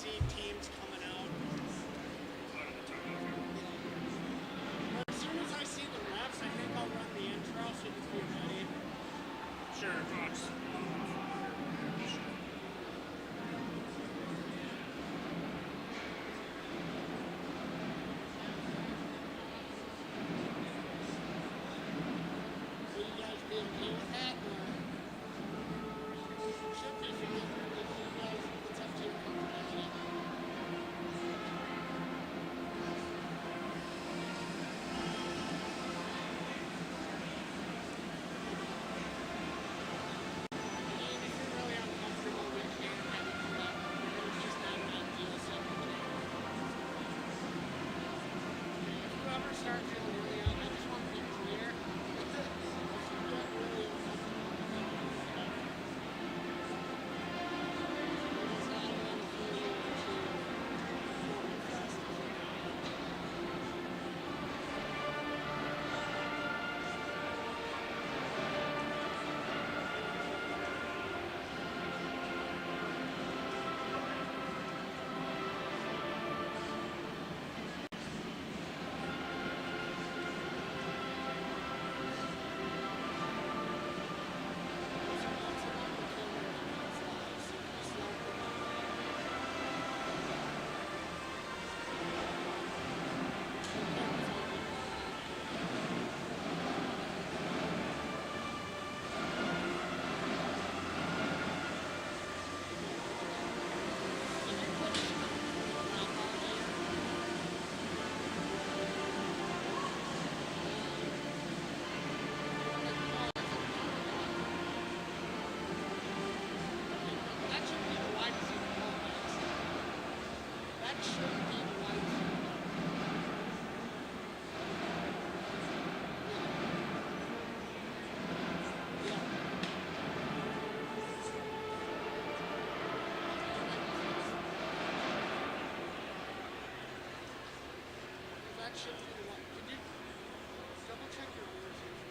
see teams coming out. But as soon as I see the refs, I think I'll run the intro so you can be ready. Sure, Fox. Will you guys be okay with that? Or should be if you guys, it's up to your comfortability. Start feeling really young. I just want to be clear. If you get really it's not enough for you to fast. That should be the one. Can you double check your orders here?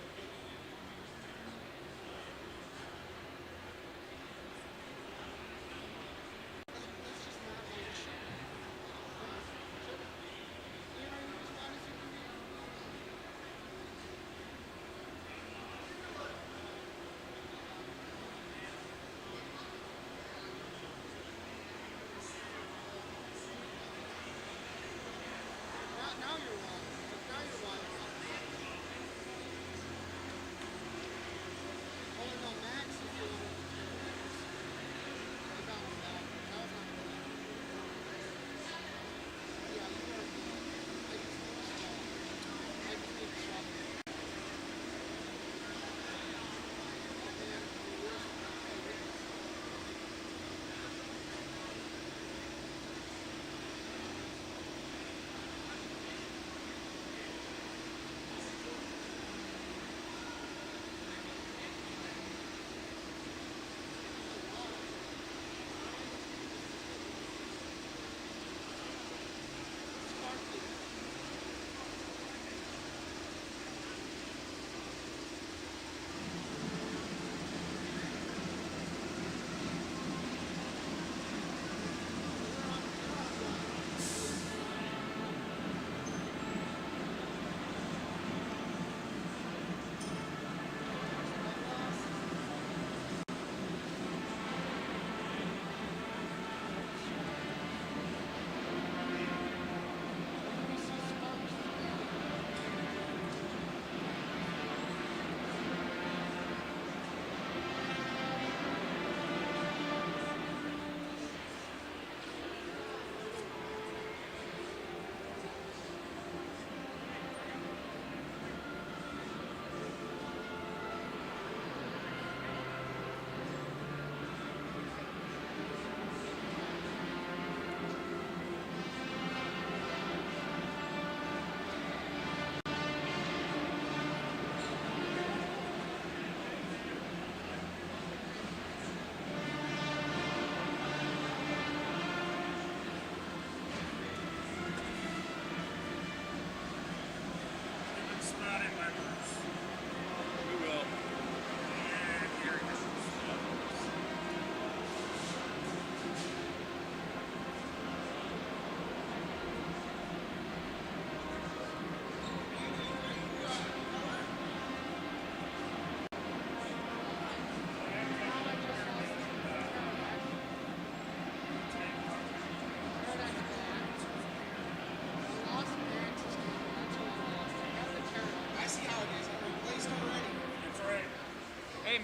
That's just not how it should be. You know, you're as loud as you can be. Now you're wild. Now you're wild.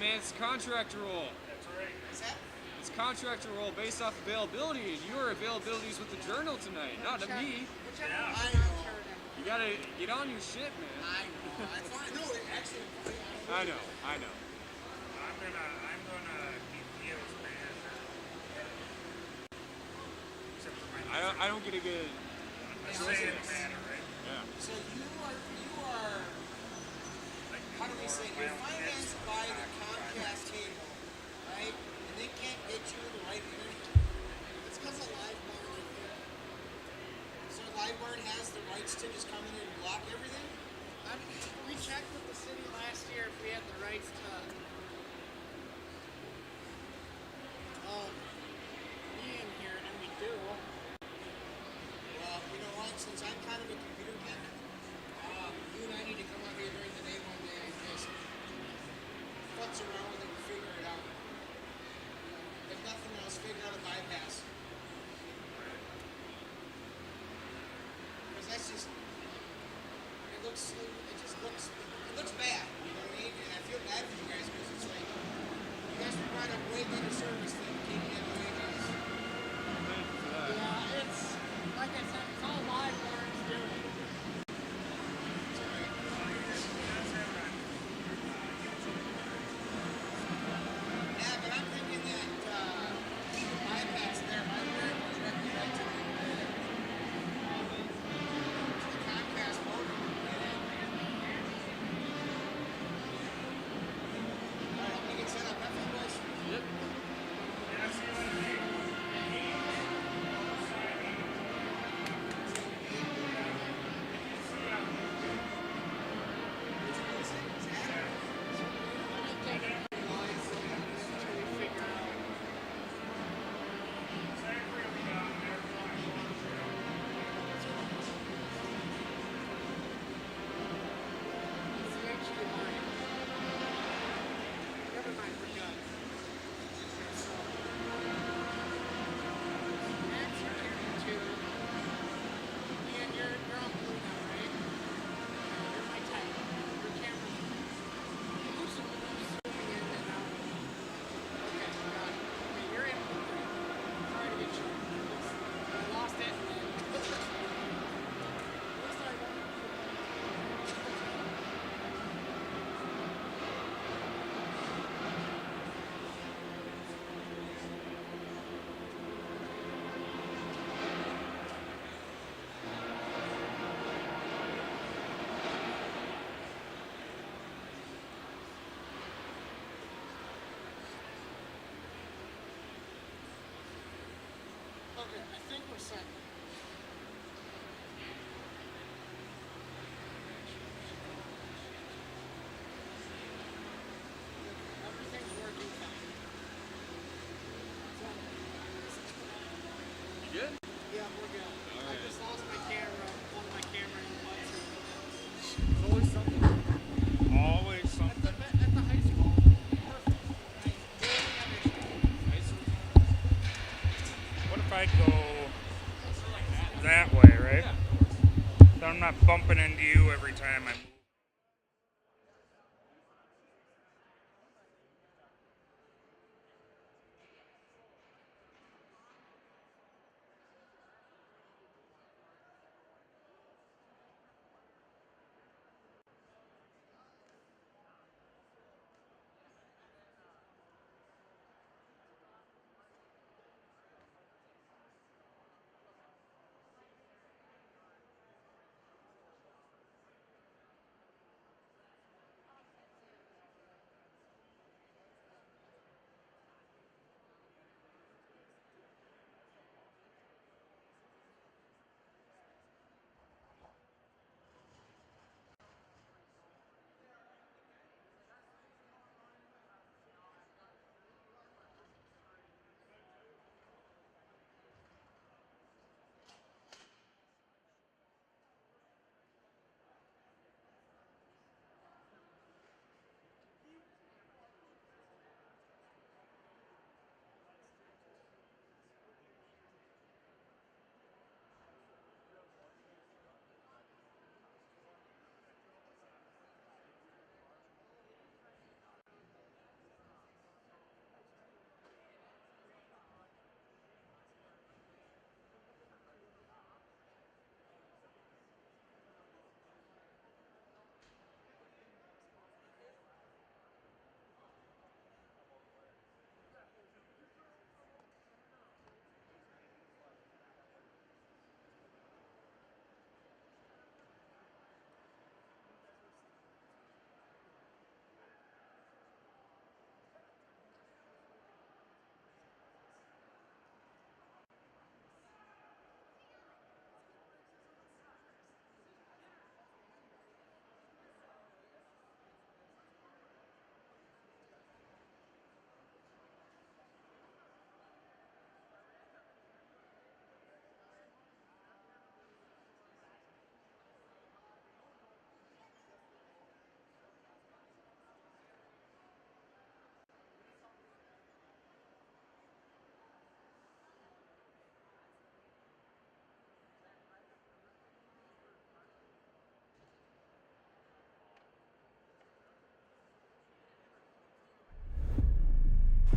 man. It's contractor rule. That's right. Is that? It's contractor rule based off availability, and your availability is with the journal tonight, not to me. Whichever Yeah. one I is Tartan. You gotta get on your shit, man. I know. I thought no, actually. I know. I'm gonna keep Theo's band. Except for my I don't get a good. I'm saying it matter, right? Yeah. So you are. Like, How do we say? my You're own financed kids. by the Comcast cable, right? And they can't get you the right internet. It's because of LiveBarn, I think. So LiveBarn has the rights to just come in and block everything. We checked with the city last year if we had the rights to. Be in here, and we do. Well, you know what? Since I'm kind of a computer geek, you and I need to come up here during the day one day and just futz around with it and figure it out. If nothing else, figure out a bypass. Because that's just, it looks bad. You know what I mean? And I feel bad for you guys because it's like, you guys provide a way better service than KDWA does. Yeah, it's, like I said, it's all live barns doing. It's alright. Yeah, but I'm thinking that the bypass there might very much represent to the Comcast modem. Alright, I'll make it set up. Have fun, boys. Yep. Okay, I think we're set. Everything's working fine. You good? Yeah, we're good. I just lost my camera, one of my camera inputs. There's always something. Always something. At the high school, perfect. I totally understand. What if I go that way, right? So I'm not bumping into you every time I move.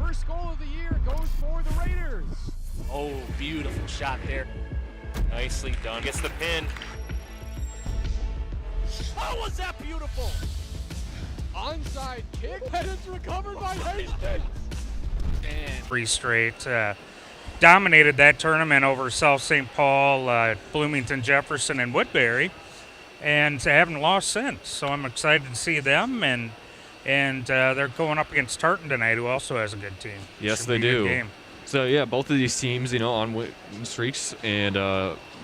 first goal of the year goes for the Raiders. Oh, beautiful shot there. Nicely done. Gets the pin. Oh, was that beautiful? Onside kick, and it's recovered by Hastings. And 3 straight. Dominated that tournament over South St. Paul, Bloomington, Jefferson, and Woodbury, and haven't lost since. So I'm excited to see them, and they're going up against Tartan tonight, who also has a good team. Yes, Should they be a good do. game. So yeah, both of these teams, on win streaks, and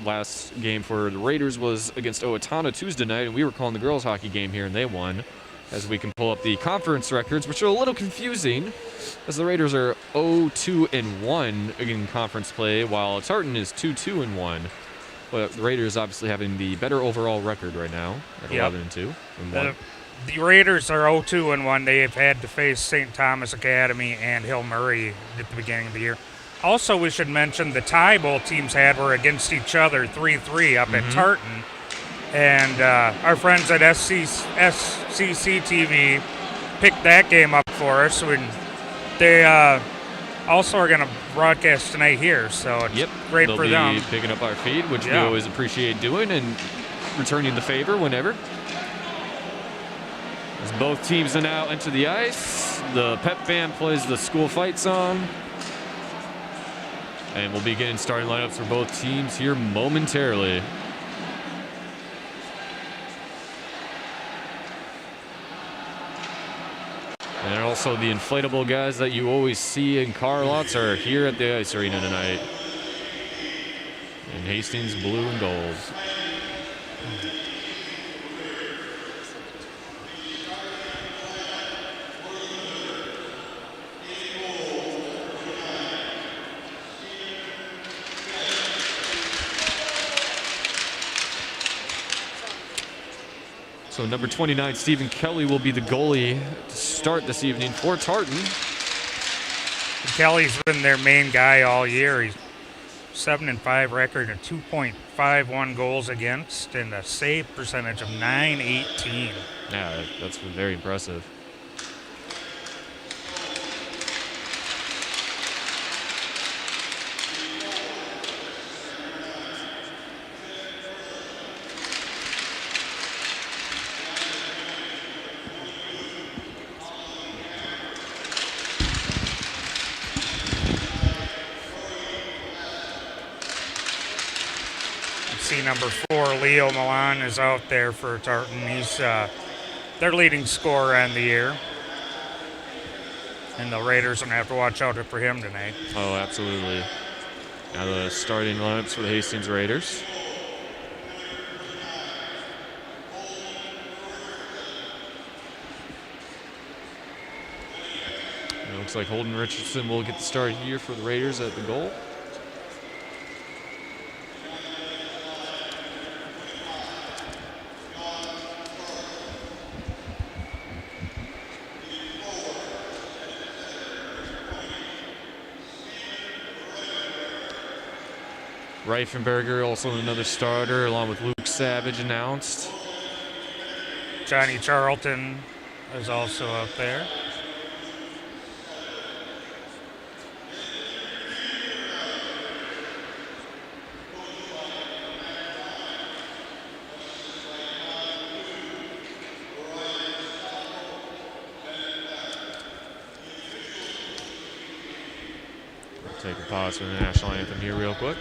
last game for the Raiders was against Owatonna Tuesday night, and we were calling the girls hockey game here, and they won. As we can pull up the conference records, which are a little confusing, as the Raiders are 0-2-1 in conference play, while Tartan is 2-2-1. But the Raiders obviously having the better overall record right now at 11-2 and 1. The Raiders are 0-2-1. They have had to face St. Thomas Academy and Hill Murray at the beginning of the year. Also, we should mention the tie both teams had were against each other 3-3 up at Tartan. And our friends at HCTV picked that game up for us. They also are going to broadcast tonight here, so it's great They'll for be them. picking up our feed, which we Yeah. always appreciate doing, and returning the favor whenever. As both teams are now enter the ice, the pep band plays the school fight song. And we'll be getting starting lineups for both teams here momentarily. And also the inflatable guys that you always see in car lots are here at the ice arena tonight. In Hastings blue and gold. So number 29, Stephen Kelly, will be the goalie to start this evening for Tartan. Kelly's been their main guy all year. He's 7-5 record and 2.51 goals against, and a save percentage of .918. Yeah, that's very impressive. See number 4, Leo Milan, is out there for Tartan. He's their leading scorer on the year. And the Raiders are going to have to watch out for him tonight. Oh, absolutely. Now the starting lineups for the Hastings Raiders. It looks like Holden Richardson will get the start here for the Raiders at the goal. Reifenberger, also another starter, along with Luke Savage announced. Johnny Charlton is also out there. Take a pause for the national anthem here real quick.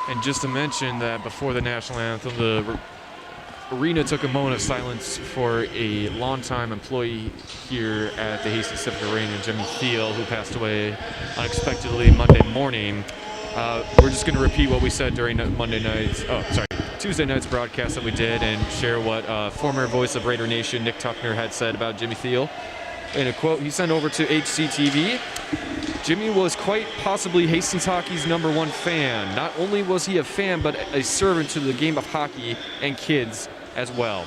And just to mention that before the national anthem, the arena took a moment of silence for a longtime employee here at the Hastings Civic Arena, Jimmy Thiel, who passed away unexpectedly Monday morning. We're just going to repeat what we said during Tuesday night's broadcast that we did and share what former voice of Raider Nation, Nick Tuckner, had said about Jimmy Thiel. In a quote he sent over to HCTV, Jimmy was quite possibly Hastings hockey's #1 fan. Not only was he a fan, but a servant to the game of hockey and kids as well.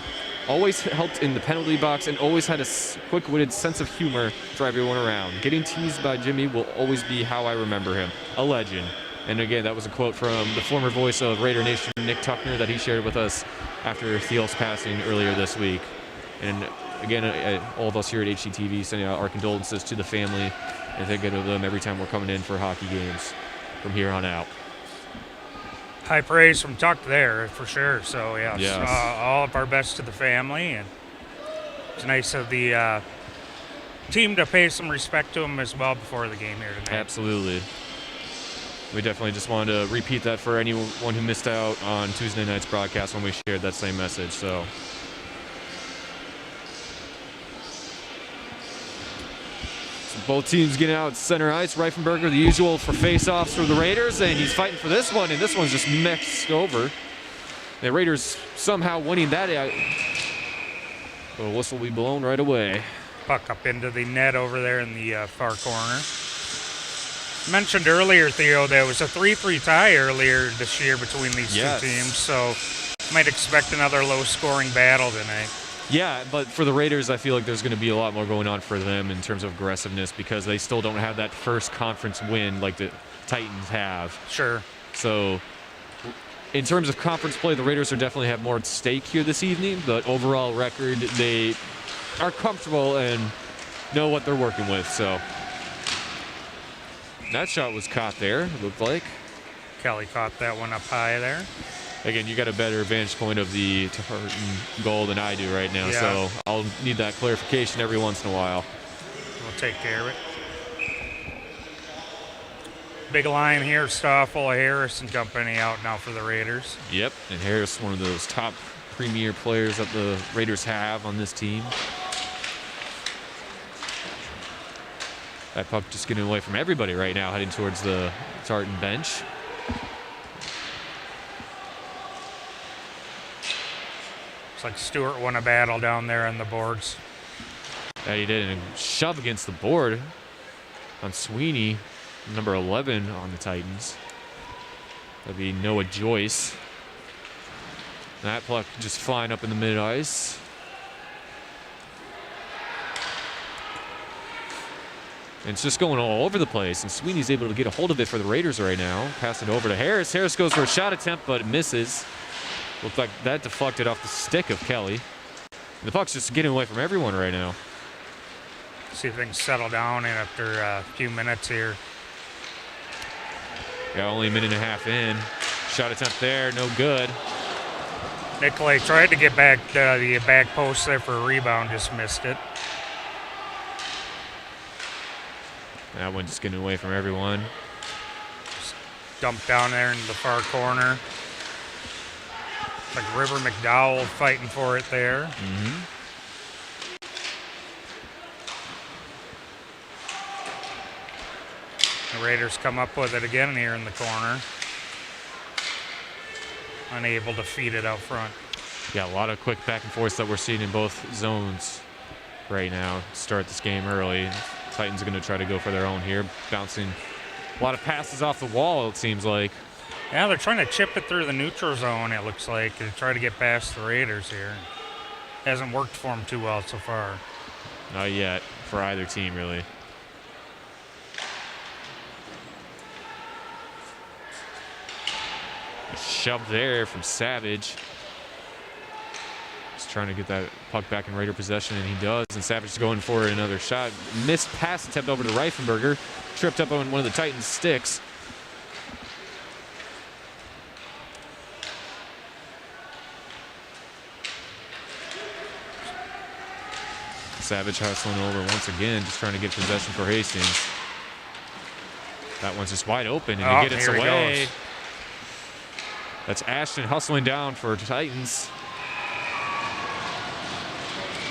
Always helped in the penalty box and always had a quick-witted sense of humor for everyone around. Getting teased by Jimmy will always be how I remember him. A legend. And again, that was a quote from the former voice of Raider Nation, Nick Tuckner, that he shared with us after Thiel's passing earlier this week. And again, all of us here at HCTV sending out our condolences to the family and thinking of them every time we're coming in for hockey games from here on out. High praise from Tuck there, for sure. So, yes. All of our best to the family. And it's nice of the team to pay some respect to him as well before the game here tonight. Absolutely. We definitely just wanted to repeat that for anyone who missed out on Tuesday night's broadcast when we shared that same message. So both teams getting out center ice. Reifenberger, the usual for face-offs for the Raiders, and he's fighting for this one, and this one's just mixed over. The Raiders somehow winning that. The whistle will be blown right away. Puck up into the net over there in the far corner. Mentioned earlier, Theo, there was a 3-3 tie earlier this year between these two teams, so might expect another low-scoring battle tonight. Yeah, but for the Raiders, I feel like there's going to be a lot more going on for them in terms of aggressiveness because they still don't have that first conference win like the Titans have. Sure. So in terms of conference play, the Raiders are definitely have more at stake here this evening, but overall record, they are comfortable and know what they're working with. So that shot was caught there, it looked like. Kelly caught that one up high there. Again, you got a better vantage point of the Tartan goal than I do right now, so I'll need that clarification every once in a while. We'll take care of it. Big line here, Stoffel, Harris and company out now for the Raiders. Yep, and Harris, one of those top premier players that the Raiders have on this team. That puck just getting away from everybody right now, heading towards the Tartan bench. Looks like Stewart won a battle down there on the boards. Yeah, he did. And a shove against the board on Sweeney, number 11 on the Titans. That'd be Noah Joyce. That puck just flying up in the mid-ice. And it's just going all over the place, and Sweeney's able to get a hold of it for the Raiders right now. Pass it over to Harris. Harris goes for a shot attempt, but misses. Looked like that deflected off the stick of Kelly. The puck's just getting away from everyone right now. See if things settle down after a few minutes here. Yeah, only a minute and a half in. Shot attempt there, no good. Nicolay tried to get back the back post there for a rebound, just missed it. That one just getting away from everyone. Just dumped down there in the far corner. Like River McDowell fighting for it there. Mm-hmm. The Raiders come up with it again here in the corner. Unable to feed it out front. Yeah, a lot of quick back and forth that we're seeing in both zones right now. Start this game early. Titans are going to try to go for their own here. Bouncing a lot of passes off the wall, it seems like. Yeah, they're trying to chip it through the neutral zone, it looks like, to try to get past the Raiders here. Hasn't worked for them too well so far. Not yet, for either team, really. A shove there from Savage. Just trying to get that puck back in Raider possession, and he does. And Savage is going for another shot. Missed pass attempt over to Reifenberger. Tripped up on one of the Titans' sticks. Savage hustling over once again, just trying to get possession for Hastings. That one's just wide open, and he gets away. That's Ashton hustling down for Titans.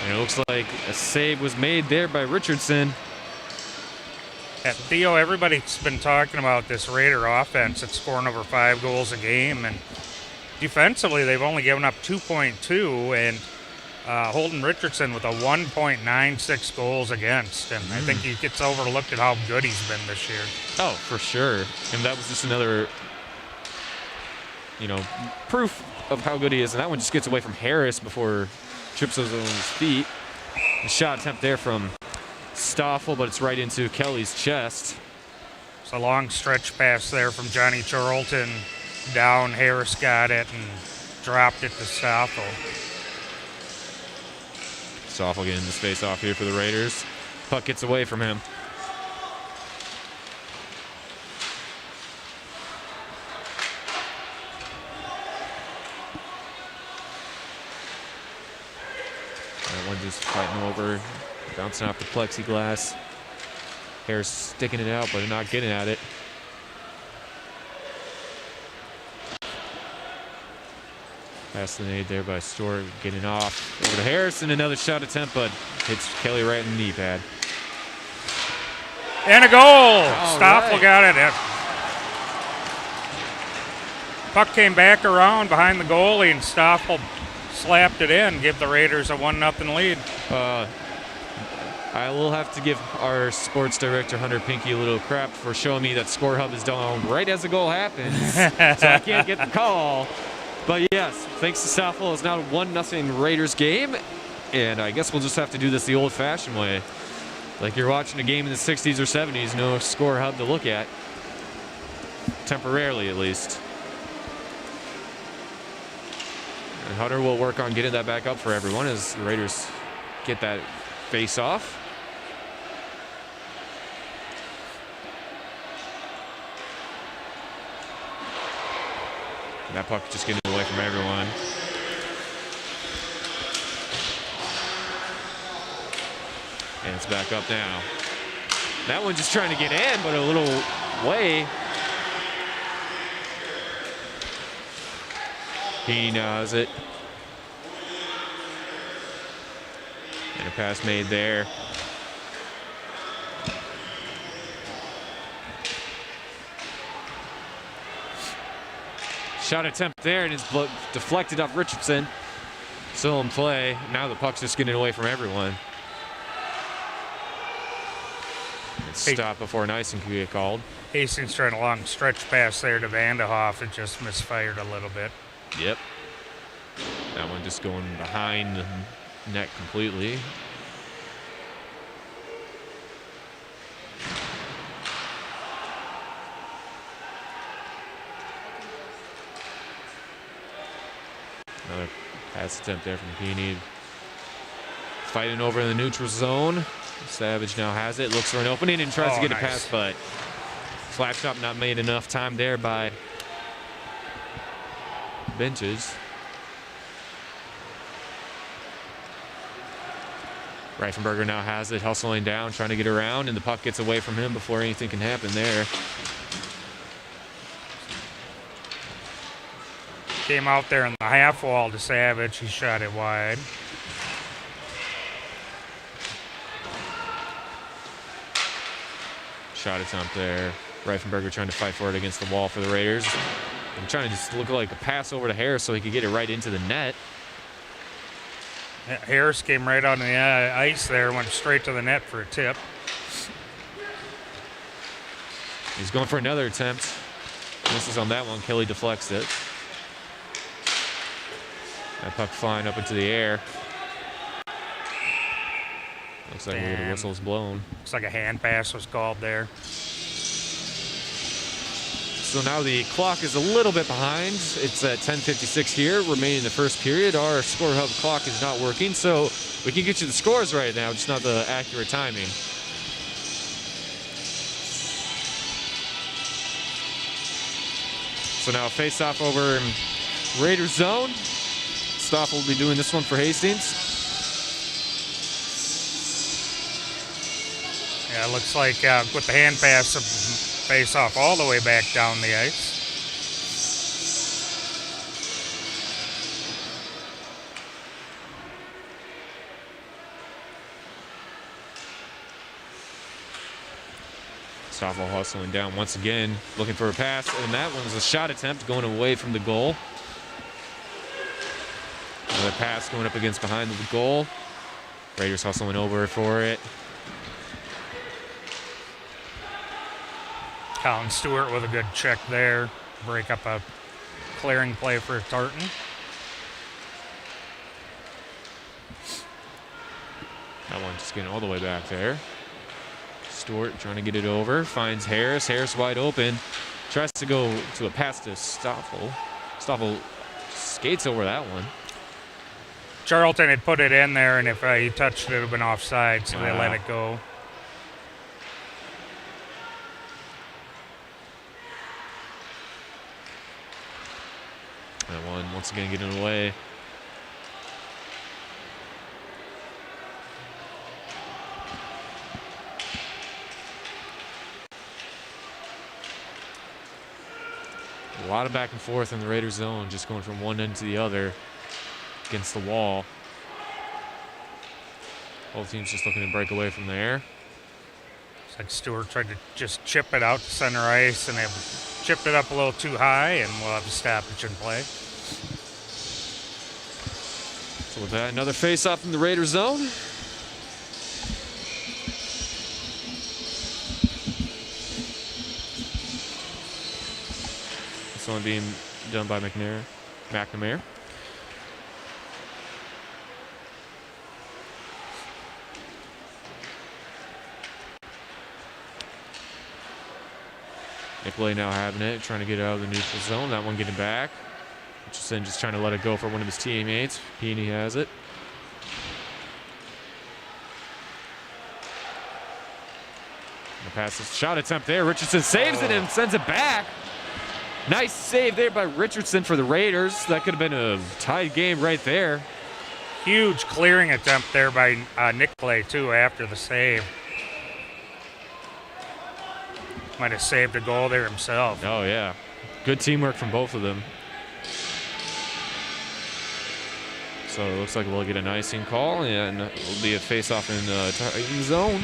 And it looks like a save was made there by Richardson. Theo, everybody's been talking about this Raider offense that's scoring over 5 goals a game, and defensively they've only given up 2.2, and Holden Richardson with a 1.96 goals against, and I think he gets overlooked at how good he's been this year. Oh, for sure. And that was just another, proof of how good he is. And that one just gets away from Harris before trips over on his feet. The shot attempt there from Stoffel, but it's right into Kelly's chest. It's a long stretch pass there from Johnny Charlton down. Harris got it and dropped it to Stoffel. Stoffel getting the space off here for the Raiders. Puck gets away from him. That one just fighting over, bouncing off the plexiglass. Harris sticking it out, but not getting at it. Pass the nade there by Stewart, getting off over to Harrison. Another shot attempt, but hits Kelly right in the knee pad. And a goal! All Stoffel right. got it. Puck came back around behind the goalie, and Stoffel slapped it in, give the Raiders a 1-0 lead. I will have to give our sports director, Hunter Pinky, a little crap for showing me that Score Hub is done right as the goal happens. So I can't get the call. But yes, thanks to Stoffel, it's now a 1-0 Raiders game. And I guess we'll just have to do this the old-fashioned way. Like you're watching a game in the 60s or 70s, no Score Hub to look at. Temporarily, at least. And Hunter will work on getting that back up for everyone as the Raiders get that face-off. That puck just getting away from everyone. And it's back up now. That one just trying to get in, but a little way. He knows it. And a pass made there. Shot attempt there, and it's deflected off Richardson. Still in play. Now the puck's just getting away from everyone. It's stopped before an icing could get called. Hastings trying a long stretch pass there to Vanderhoff. It just misfired a little bit. Yep. That one just going behind the net completely. Another pass attempt there from Heaney. Fighting over in the neutral zone. Savage now has it, looks for an opening and tries to get a pass, but flat shot not made enough time there by Benches. Reifenberger now has it, hustling down, trying to get around, and the puck gets away from him before anything can happen there. Came out there in the half wall to Savage. He shot it wide. Shot attempt there. Reifenberger trying to fight for it against the wall for the Raiders. And trying to just look like a pass over to Harris so he could get it right into the net. Harris came right on the ice there, went straight to the net for a tip. He's going for another attempt. Misses on that one. Kelly deflects it. That puck flying up into the air. Looks like the whistle's blown. Looks like a hand pass was called there. So now the clock is a little bit behind. It's at 10:56 here, remaining the first period. Our Score Hub clock is not working, so we can get you the scores right now, just not the accurate timing. So now face-off over in Raiders zone. Stoff will be doing this one for Hastings. Yeah, it looks like with the hand pass, face off all the way back down the ice. Stoffel hustling down once again, looking for a pass, and that one was a shot attempt going away from the goal. Another pass going up against behind the goal. Raiders hustling over for it. Colin Stewart with a good check there. Break up a clearing play for Tartan. That one just getting all the way back there. Stewart trying to get it over. Finds Harris. Harris wide open. Tries to go to a pass to Stoffel. Stoffel skates over that one. Charlton had put it in there, and if he touched it, it would have been offside, so they let it go. That one once again getting away. A lot of back and forth in the Raiders zone, just going from one end to the other against the wall. Both teams just looking to break away from there. Looks like Stewart tried to just chip it out to center ice, and they chipped it up a little too high, and we'll have a stoppage in play. So with that, another face-off in the Raiders zone. This one being done by McNamara. Nicolay now having it, trying to get out of the neutral zone. That one getting back. Richardson just trying to let it go for one of his teammates. Peony has it. The pass is shot attempt there. Richardson saves it and sends it back. Nice save there by Richardson for the Raiders. That could have been a tied game right there. Huge clearing attempt there by Nicolay, too, after the save. Might have saved a goal there himself. Oh, yeah. Good teamwork from both of them. So it looks like we'll get an icing call, and it'll be a face-off in the Titan zone.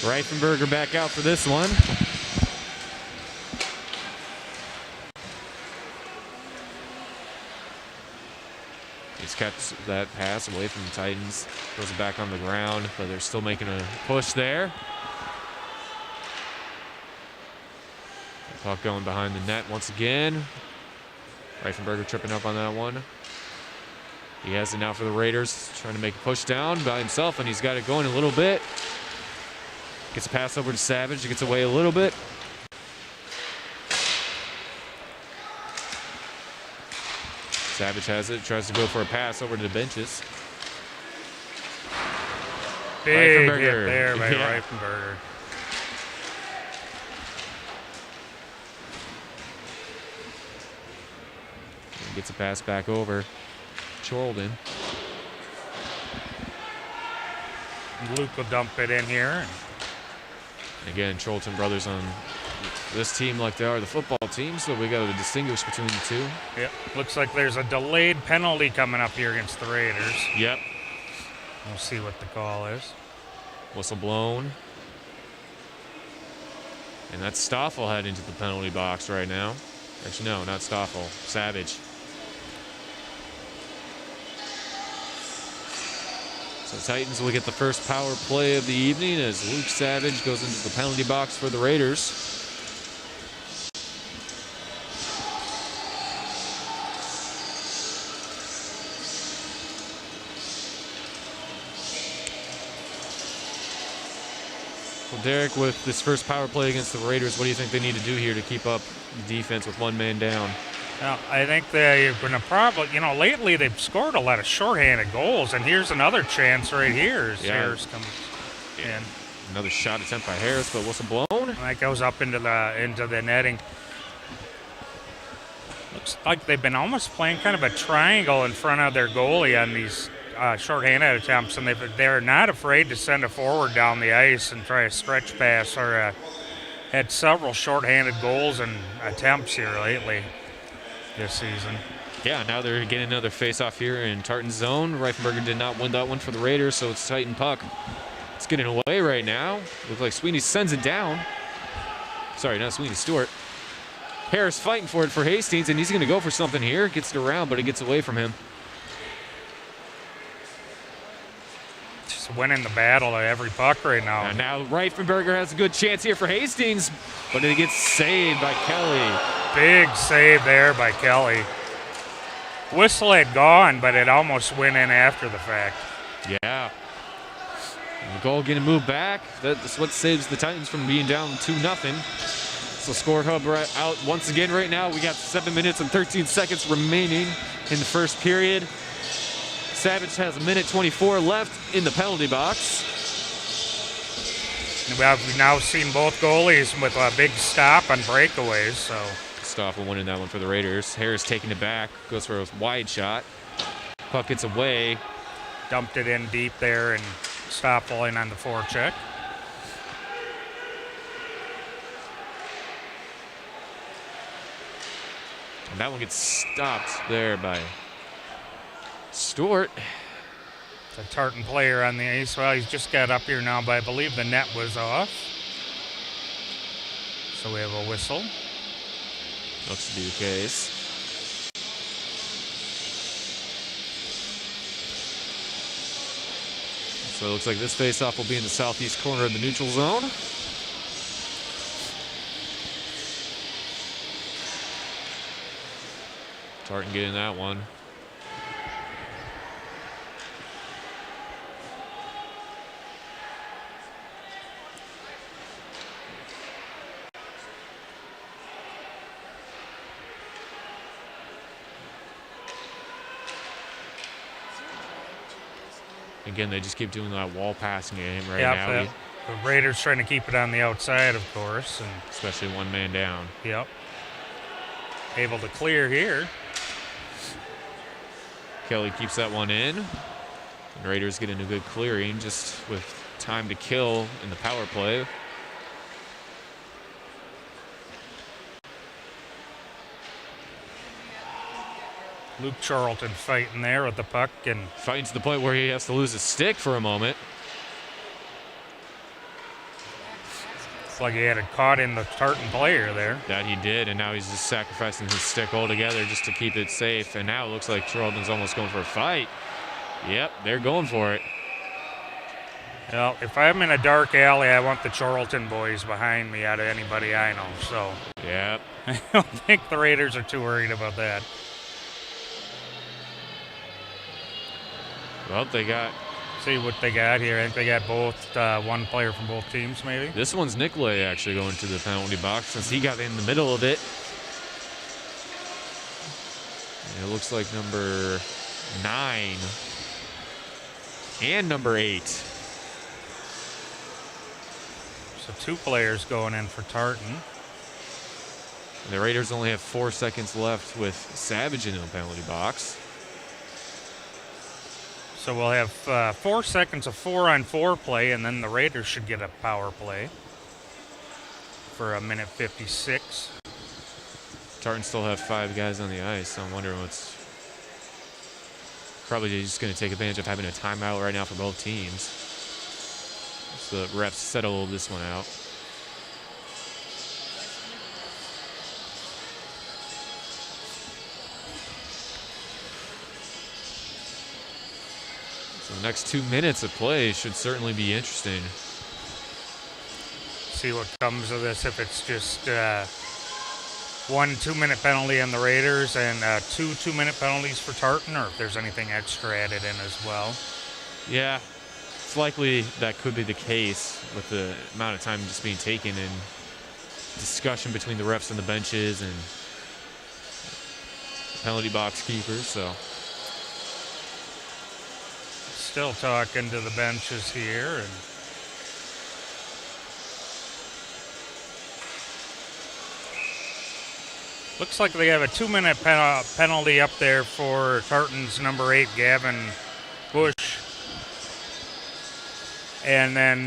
Reifenberger back out for this one. He's kept that pass away from the Titans. Goes back on the ground, but they're still making a push there. Puck going behind the net once again. Reifenberger tripping up on that one. He has it now for the Raiders, trying to make a push down by himself, and he's got it going a little bit. Gets a pass over to Savage. He gets away a little bit. Savage has it. Tries to go for a pass over to the benches. Big hit there by Reifenberger. And gets a pass back over. Chorlton. Luke will dump it in here. Again, Chorlton brothers on this team like they are the football team, so we got to distinguish between the two. Yep. Looks like there's a delayed penalty coming up here against the Raiders. Yep. We'll see what the call is. Whistle blown. And that's Stoffel heading into the penalty box right now. Actually, no, not Stoffel. Savage. So Titans will get the first power play of the evening as Luke Savage goes into the penalty box for the Raiders. Well, Derek, with this first power play against the Raiders, what do you think they need to do here to keep up the defense with one man down? Now, I think they're going to probably, lately they've scored a lot of shorthanded goals, and here's another chance right here as Harris comes in. Another shot attempt by Harris, but whistle blown. And that goes up into the netting. Looks like they've been almost playing kind of a triangle in front of their goalie on these shorthanded attempts, and they're not afraid to send a forward down the ice and try a stretch pass, or had several shorthanded goals and attempts here lately this season. Yeah, now they're getting another face-off here in Tartan's zone. Reifenberger did not win that one for the Raiders, so it's Titan puck. It's getting away right now. Looks like Sweeney sends it down. Sorry, not Sweeney, Stewart. Harris fighting for it for Hastings, and he's going to go for something here. Gets it around, but it gets away from him. Just winning the battle of every puck right now. And now Reifenberger has a good chance here for Hastings, but it gets saved by Kelly. Big save there by Kelly. Whistle had gone, but it almost went in after the fact. Yeah. And the goal getting moved back. That's what saves the Titans from being down 2-0. So score hub out once again right now. We got 7 minutes and 13 seconds remaining in the first period. Savage has 1:24 left in the penalty box. We've now seen both goalies with a big stop on breakaways, so. Stoffel winning that one for the Raiders. Harris taking it back, goes for a wide shot. Puck gets away. Dumped it in deep there and Stoffel in on the forecheck. And that one gets stopped there by Stewart. It's a Tartan player on the ice. Well, he's just got up here now, but I believe the net was off. So we have a whistle. Looks to be the case. So it looks like this faceoff will be in the southeast corner of the neutral zone. Tartan getting that one. Again, they just keep doing that wall passing game right now. The Raiders trying to keep it on the outside, of course. And especially one man down. Yep. Able to clear here. Kelly keeps that one in. And Raiders getting a good clearing just with time to kill in the power play. Luke Charlton fighting there with the puck and fighting to the point where he has to lose his stick for a moment. It's like he had it caught in the Tartan player there. That he did, and now he's just sacrificing his stick altogether just to keep it safe. And now it looks like Charlton's almost going for a fight. Yep, they're going for it. Well, if I'm in a dark alley, I want the Charlton boys behind me out of anybody I know. So yep. I don't think the Raiders are too worried about that. Well, they got... See what they got here. I think they got both, one player from both teams, maybe. This one's Nicolay actually going to the penalty box since he got in the middle of it. And it looks like number 9 and number 8. So 2 players going in for Tartan. And the Raiders only have 4 seconds left with Savage in the penalty box. So we'll have 4 seconds of 4-on-4 play, and then the Raiders should get a power play for 1:56. Tartan still have 5 guys on the ice, so I'm wondering what's... Probably just going to take advantage of having a timeout right now for both teams. So the refs settle this one out. The next 2 minutes of play should certainly be interesting. See what comes of this, if it's just 1 2-minute penalty on the Raiders and 2 2-minute penalties for Tartan, or if there's anything extra added in as well. Yeah, it's likely that could be the case with the amount of time just being taken in discussion between the refs and the benches and penalty box keepers, so... Still talking to the benches here. And looks like they have a 2-minute penalty up there for Tartan's number 8, Gavin Bush. And then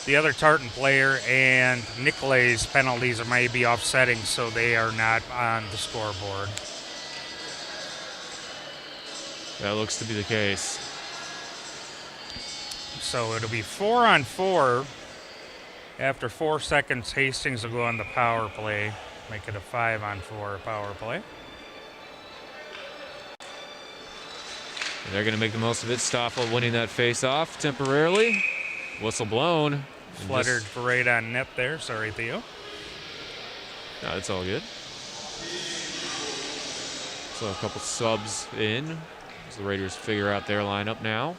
the other Tartan player and Nicolay's penalties may be offsetting, so they are not on the scoreboard. That looks to be the case. So it'll be 4-on-4. After 4 seconds, Hastings will go on the power play, make it a 5-on-4 power play. And they're going to make the most of it. Stoffel winning that face-off temporarily. Whistle blown. Fluttered right on net there. Sorry, Theo. No, it's all good. So a couple subs in as the Raiders figure out their lineup now.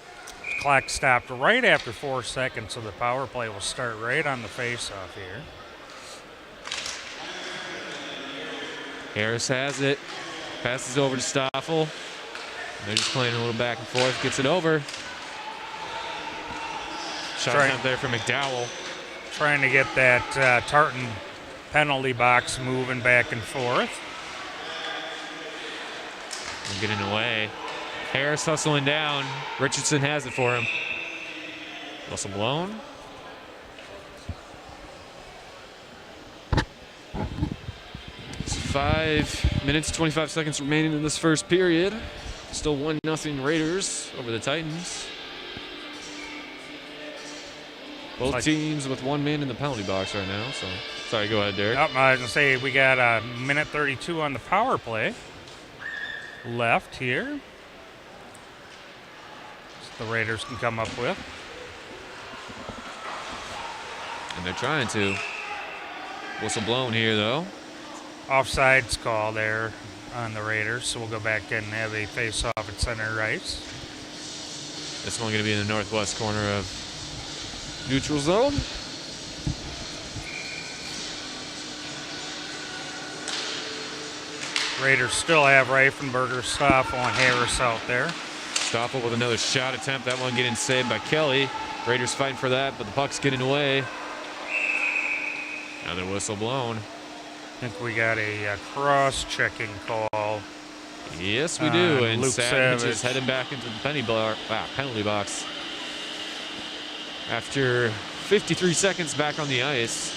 Clock stopped right after 4 seconds, so the power play will start right on the face-off here. Harris has it. Passes over to Stoffel. They're just playing a little back and forth. Gets it over. Shot attempt there for McDowell. Trying to get that Tartan penalty box moving back and forth. And getting away. Harris hustling down. Richardson has it for him. Whistle blown. It's 5 minutes, 25 seconds remaining in this first period. Still 1-0 Raiders over the Titans. Both teams with 1 man in the penalty box right now. So, sorry, go ahead, Derek. I was going to say we got a minute 32 on the power play left here. The Raiders can come up with. And they're trying to. Whistle blown here, though. Offsides call there on the Raiders, so we'll go back and have a face-off at center ice. This one going to be in the northwest corner of neutral zone. Raiders still have Reifenberger, Stoffel, and Harris out there. Stoffel with another shot attempt. That one getting saved by Kelly. Raiders fighting for that, but the puck's getting away. Another whistle blown. I think we got a cross-checking call. Yes, we do. And Luke Savage is Savage. heading back into the penalty box. After 53 seconds back on the ice.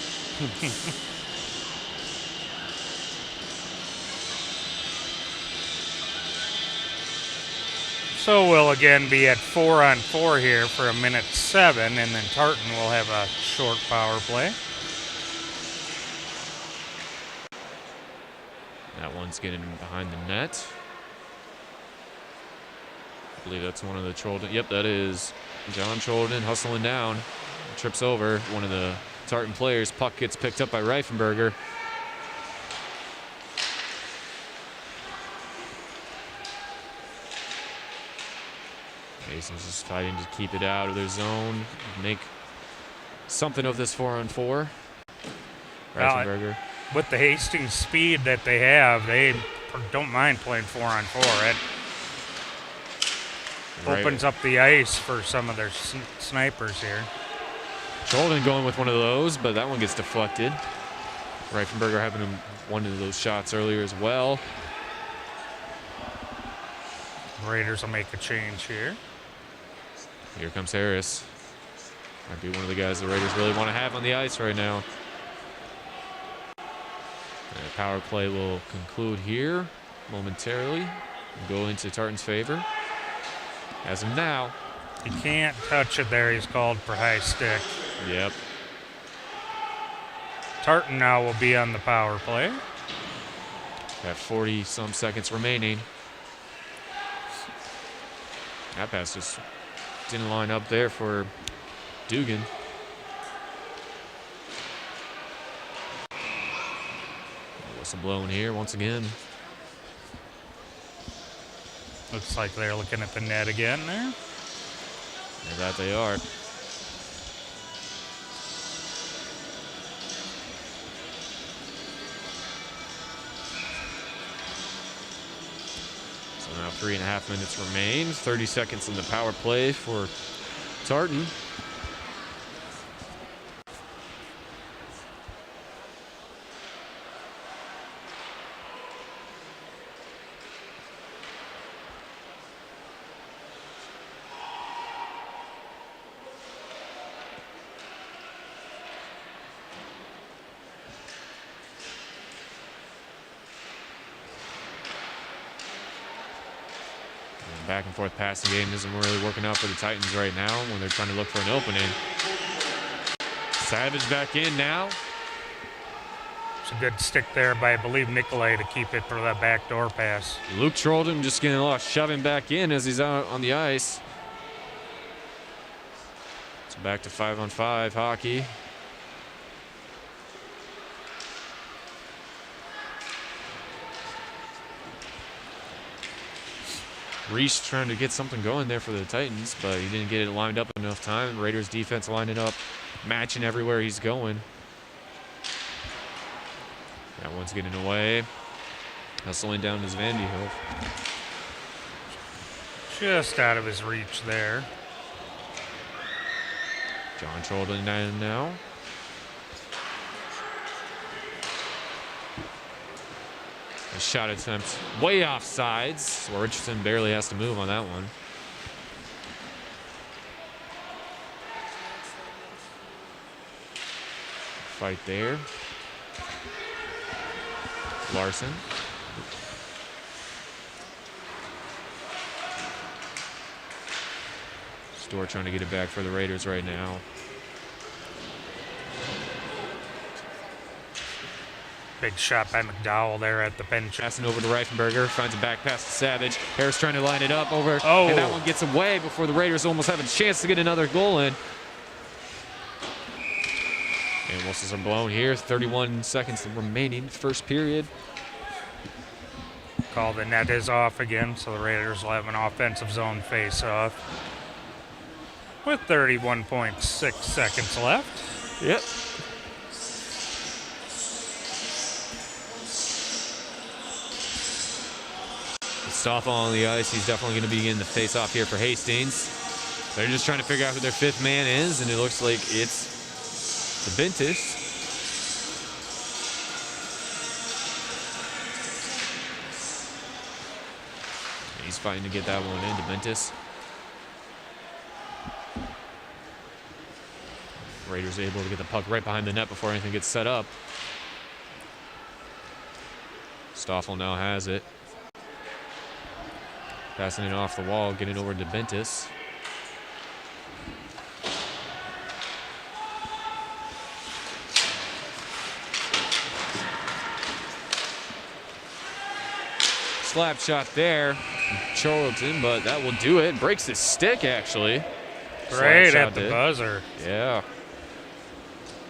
So we'll again be at 4-on-4 here for a minute 7, and then Tartan will have a short power play. That one's getting behind the net. I believe that's one of the Trollden. Yep, that is John Trollden hustling down. Trips over one of the Tartan players. Puck gets picked up by Reifenberger. Hastings is fighting to keep it out of their zone, make something of this 4-on-4. Reifenberger. With the Hastings speed that they have, they don't mind playing 4-on-4. It opens up the ice for some of their snipers here. Trollden going with one of those, but that one gets deflected. Reifenberger having one of those shots earlier as well. Raiders will make a change here. Here comes Harris. Might be one of the guys the Raiders really want to have on the ice right now. And the power play will conclude here momentarily and go into Tartan's favor. As of now. He can't touch it there. He's called for high stick. Yep. Tartan now will be on the power play. Got 40-some seconds remaining. That pass just didn't line up there for Dugan. Whistle blown here once again. Looks like they're looking at the net again there. And that they are. So now 3.5 minutes remain. 30 seconds in the power play for Tartan. Back and forth passing game isn't really working out for the Titans right now when they're trying to look for an opening. Savage back in now. It's a good stick there by, I believe, Nikolai to keep it for that backdoor pass. Luke Charlton just getting a lot of shoving back in as he's out on the ice. So back to 5-on-5 hockey. Reese trying to get something going there for the Titans, but he didn't get it lined up enough time. Raiders defense lining up, matching everywhere he's going. That one's getting away. Hustling down is Vandy Hill. Just out of his reach there. John Charlton now. A shot attempt way off sides, so Richardson barely has to move on that one. Fight there. Larson. Storr trying to get it back for the Raiders right now. Big shot by McDowell there at the bench. Passing over to Reifenberger, finds a back pass to Savage. Harris trying to line it up over, Oh. and that one gets away before the Raiders almost have a chance to get another goal in. And whistles are blown here. 31 seconds remaining, first period. Call the net is off again, so the Raiders will have an offensive zone face-off with 31.6 seconds left. Yep. Stoffel on the ice. He's definitely going to be in the face-off here for Hastings. They're just trying to figure out who their fifth man is, and it looks like it's the Bentis. He's fighting to get that one into Bentis. Raiders able to get the puck right behind the net before anything gets set up. Stoffel now has it. Passing it off the wall, getting over to Bentis. Slap shot there, Charlton, but that will do it. Breaks his stick, actually. Great Slap at the shot buzzer. Yeah.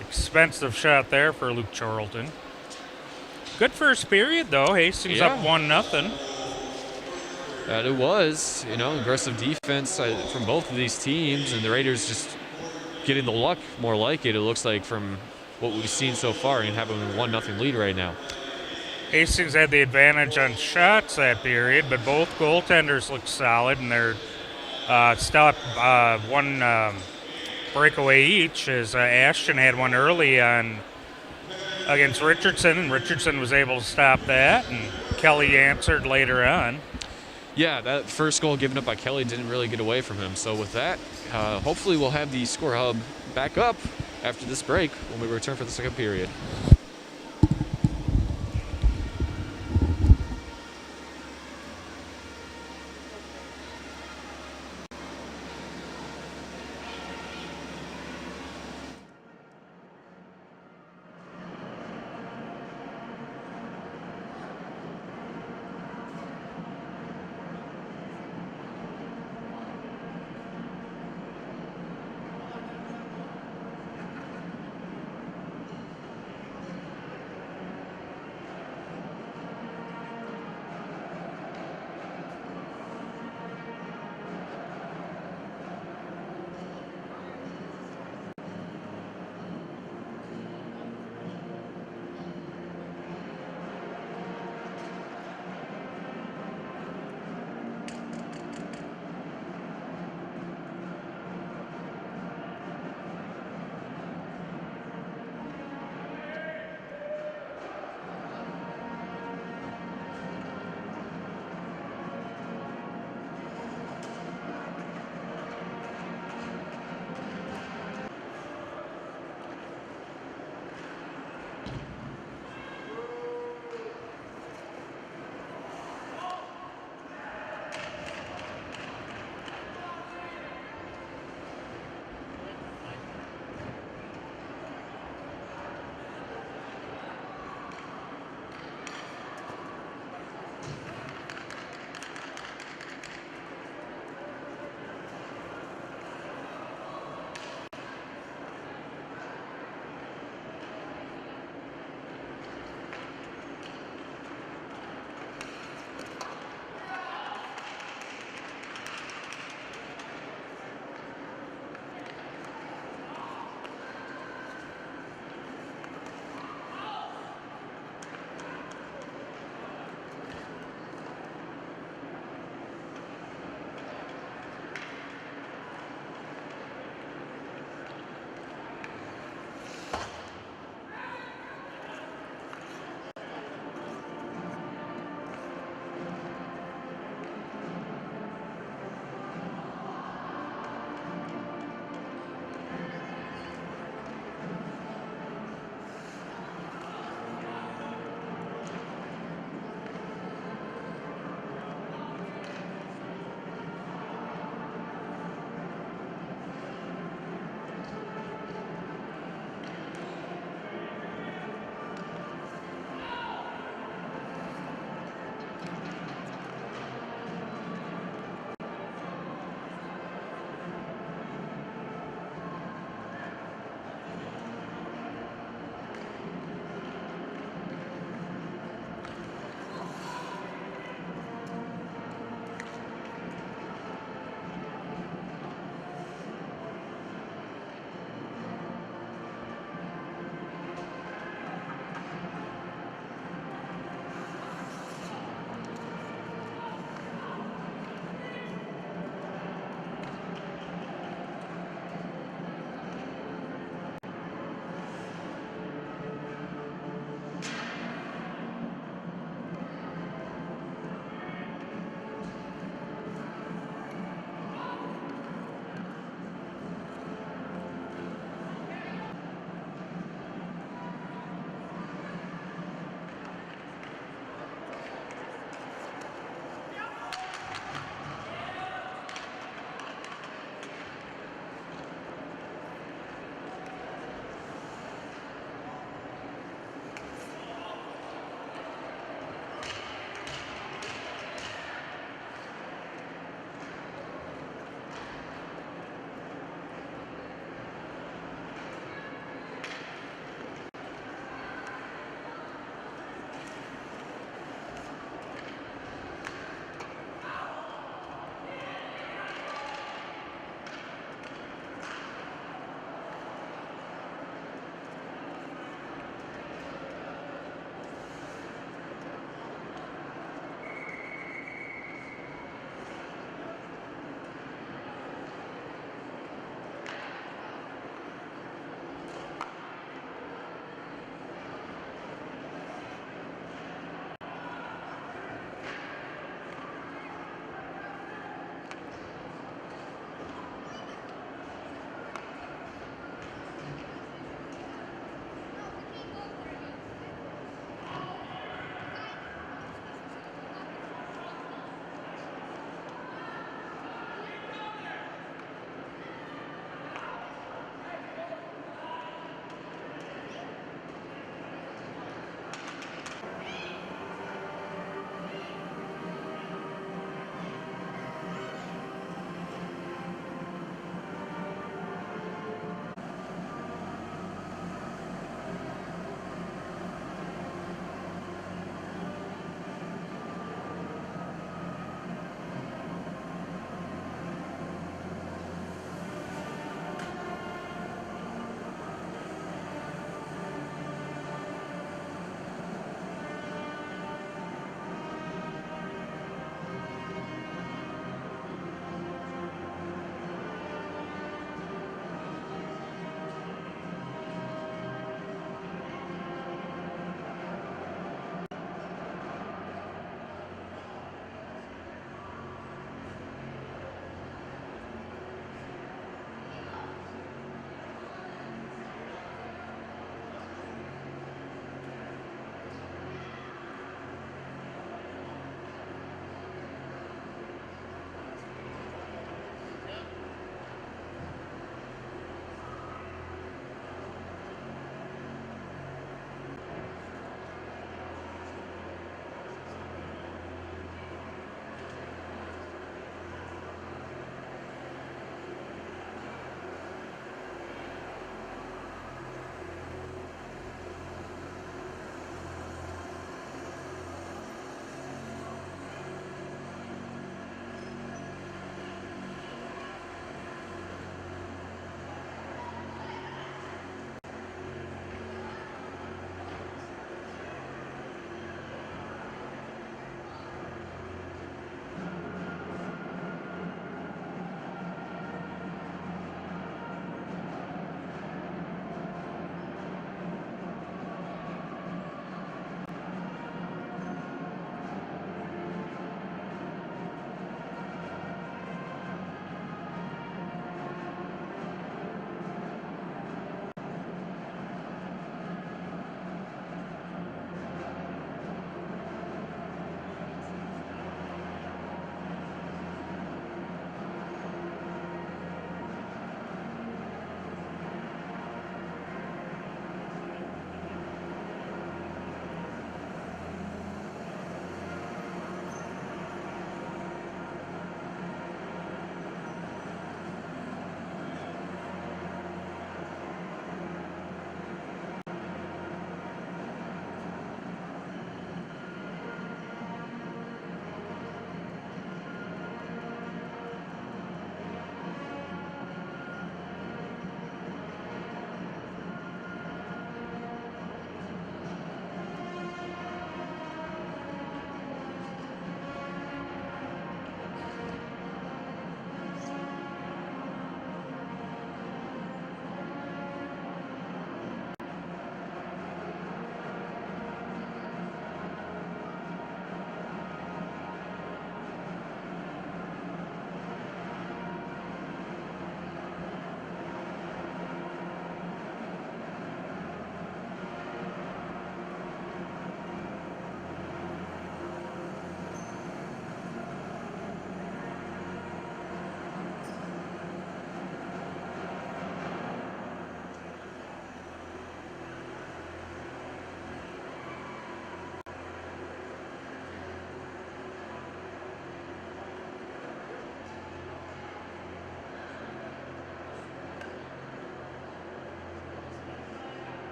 Expensive shot there for Luke Charlton. Good first period, though. Hastings Yeah. up 1-0. It was, aggressive defense from both of these teams, and the Raiders just getting the luck more like it. It looks like from what we've seen so far, and having a 1-0 lead right now. Hastings had the advantage on shots that period, but both goaltenders looked solid, and they're stopped one breakaway each, as Ashton had one early on against Richardson, and Richardson was able to stop that, and Kelly answered later on. Yeah, that first goal given up by Kelly didn't really get away from him. So with that, hopefully we'll have the score hub back up after this break when we return for the second period.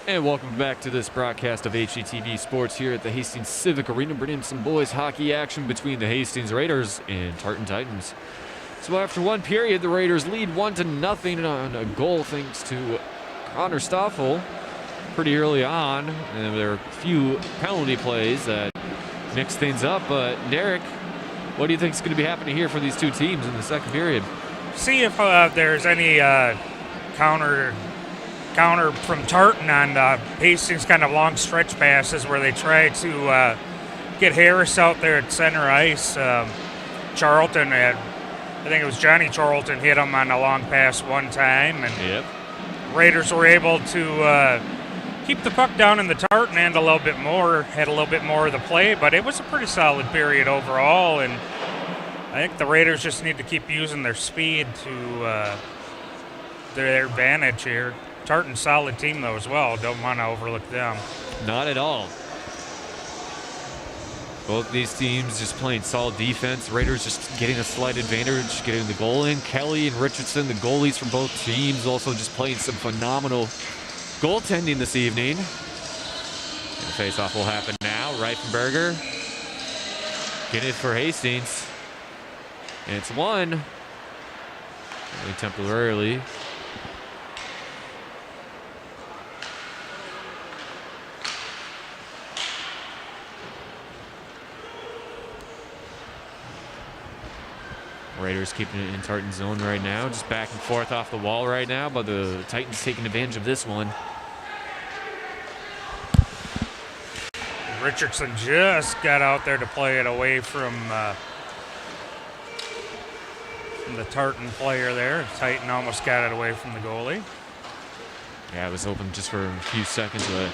And welcome back to this broadcast of HCTV Sports here at the Hastings Civic Arena, bringing some boys hockey action between the Hastings Raiders and Tartan Titans. So after one period, the Raiders lead 1-0 on a goal thanks to Connor Stoffel pretty early on. And there are a few penalty plays that mix things up. But Derek, what do you think is going to be happening here for these two teams in the second period? See if there's any counter from Tartan on Hastings' kind of long stretch passes where they try to get Harris out there at center ice. Charlton had, I think it was Johnny Charlton, hit him on a long pass one time, and Raiders were able to keep the puck down in the Tartan end a little bit more, had a little bit more of the play, but it was a pretty solid period overall, and I think the Raiders just need to keep using their speed to their advantage here. Tartan's solid team, though, as well. Don't want to overlook them. Not at all. Both these teams just playing solid defense. Raiders just getting a slight advantage, getting the goal in. Kelly and Richardson, the goalies from both teams, also just playing some phenomenal goaltending this evening. And the face-off will happen now. Reifenberger getting it for Hastings. And it's one. Only temporarily. Raiders keeping it in Tartan zone right now. Just back and forth off the wall right now, but the Titans taking advantage of this one. Richardson just got out there to play it away from the Tartan player there. Titan almost got it away from the goalie. Yeah, it was open just for a few seconds, but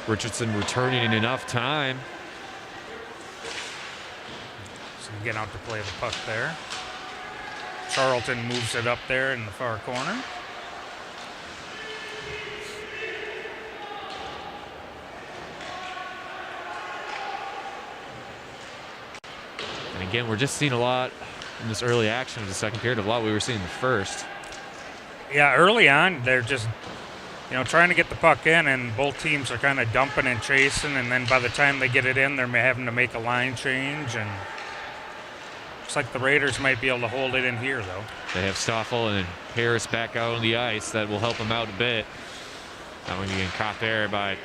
Richardson returning in enough time. So get out to play the puck there. Charlton moves it up there in the far corner. And again, we're just seeing a lot in this early action of the second period of a lot we were seeing in the first. Yeah, early on, they're just, trying to get the puck in, and both teams are kind of dumping and chasing, and then by the time they get it in, they're having to make a line change, and looks like the Raiders might be able to hold it in here, though. They have Stoffel and Harris back out on the ice. That will help them out a bit. That one getting caught there by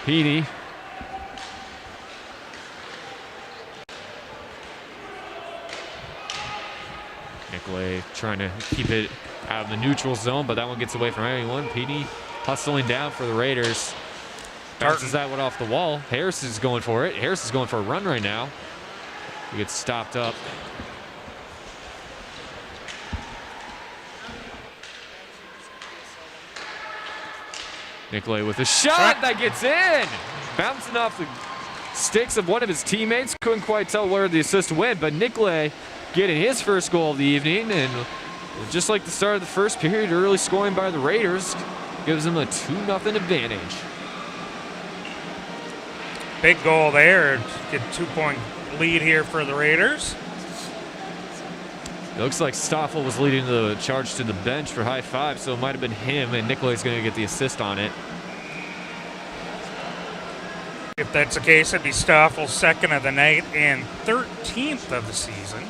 Petey. Nicolay trying to keep it out of the neutral zone, but that one gets away from anyone. Petey hustling down for the Raiders. Bounces that one off the wall. Harris is going for it. Harris is going for a run right now. He gets stopped up. Nicolay with a shot that gets in. Bouncing off the sticks of one of his teammates. Couldn't quite tell where the assist went, but Nicolay getting his first goal of the evening, and just like the start of the first period, early scoring by the Raiders gives them a 2-0 advantage. Big goal there. Get a 2-point lead here for the Raiders. It looks like Stoffel was leading the charge to the bench for high five, so it might have been him, and Nicolay's going to get the assist on it. If that's the case, it'd be Stoffel's second of the night and 13th of the season.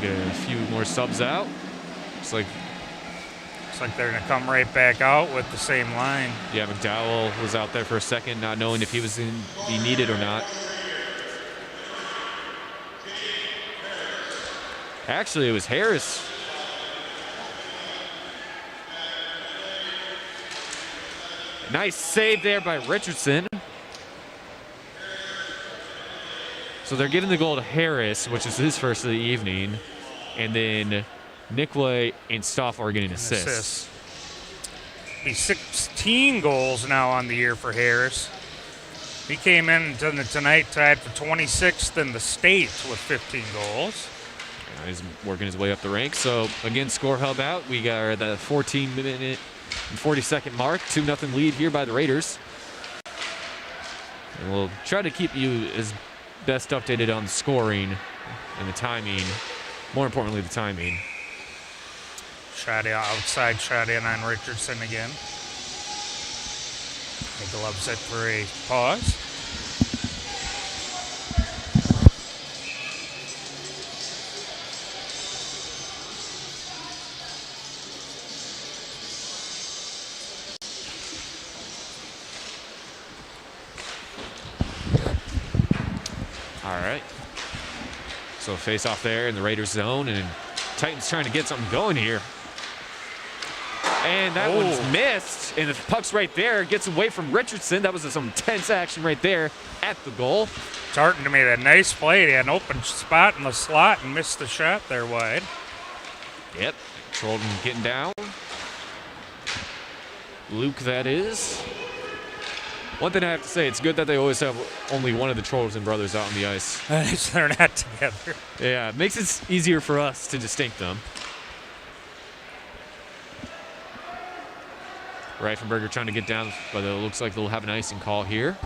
Get a few more subs out. Looks like they're going to come right back out with the same line. Yeah, McDowell was out there for a second, not knowing if he was be needed or not. Actually, it was Harris. Nice save there by Richardson. So they're giving the goal to Harris, which is his first of the evening. And then Nicolay and Stoffel are getting assists. Be 16 goals now on the year for Harris. He came in tonight tied for 26th in the state with 15 goals. He's working his way up the ranks. So, again, score held out. We got the 14-minute and 40-second mark. 2-0 lead here by the Raiders. And we'll try to keep you as best updated on the scoring and the timing. More importantly, the timing. Shot outside, shot in on Richardson again. The glove set for a pause. All right. So face off there in the Raiders zone, and Titans trying to get something going here. And that one's missed, and the puck's right there. Gets away from Richardson. That was some tense action right there at the goal. Tartan made a nice play. He had an open spot in the slot and missed the shot there wide. Yep. Trolden getting down. Luke, that is. One thing I have to say, it's good that they always have only one of the Trolden brothers out on the ice. They're not together. Yeah, it makes it easier for us to distinct them. Reifenberger trying to get down, but it looks like they'll have an icing call here.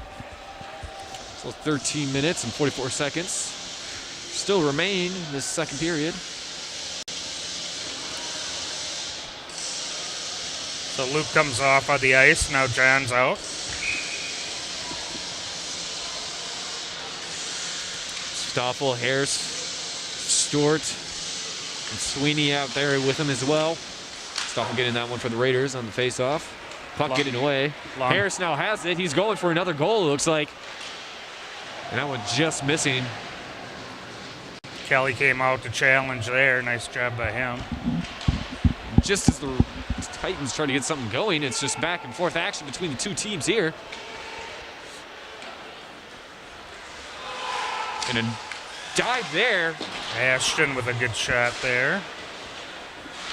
So 13 minutes and 44 seconds still remain in this second period. So Luke comes off of the ice. Now John's out. Stoffel, Harris, Stewart, and Sweeney out there with him as well. Stoffel getting that one for the Raiders on the face-off. Puck getting away. Harris now has it. He's going for another goal, it looks like. And that one just missing. Kelly came out to challenge there. Nice job by him. Just as the Titans try to get something going, it's just back and forth action between the two teams here. And a dive there. Ashton with a good shot there.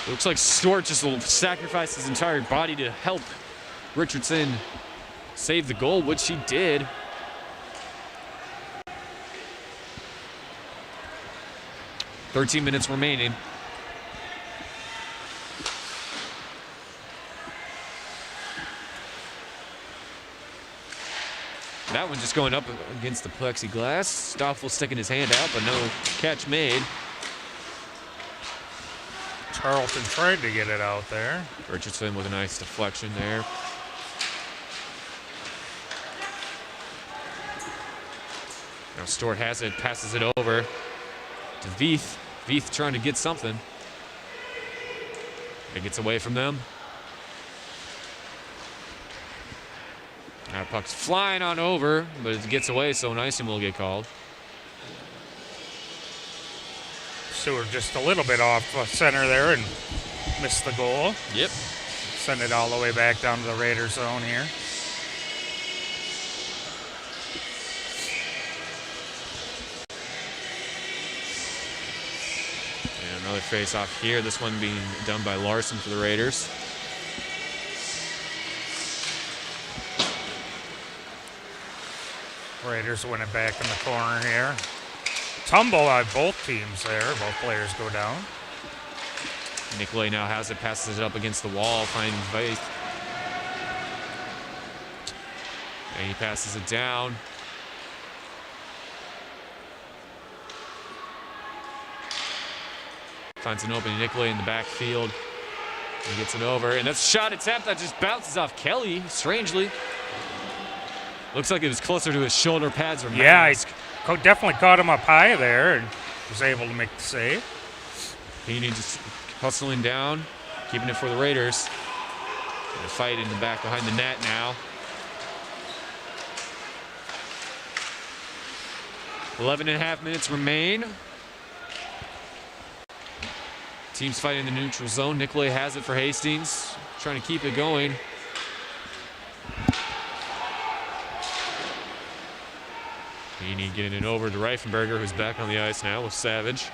Looks like Stewart just sacrificed his entire body to help Richardson save the goal, which he did. "13 minutes remaining. That one just going up against the plexiglass. Stoffel sticking his hand out, but no catch made. Charlton tried to get it out there. Richardson with a nice deflection there. Now Stewart has it, passes it over to Veith. Veith trying to get something. It gets away from them. Now puck's flying on over, but it gets away, so an icing will get called. Stewart just a little bit off center there and missed the goal. Yep. Send it all the way back down to the Raider zone here. And another face-off here. This one being done by Larson for the Raiders. Raiders win it back in the corner here. Tumble on both teams there. Both players go down. Nicolay now has it, passes it up against the wall, finding Veith. And he passes it down. Finds an opening, Nicolay in the backfield. He gets it over, and that's a shot attempt that just bounces off Kelly, strangely. Looks like it was closer to his shoulder pads or mask. Yeah, definitely caught him up high there and was able to make the save. Heaney just hustling down, keeping it for the Raiders. And a fight in the back behind the net now. 11.5 minutes remain. Teams fighting in the neutral zone. Nicolay has it for Hastings, trying to keep it going. Heaney getting it over to Reifenberger, who's back on the ice now with Savage.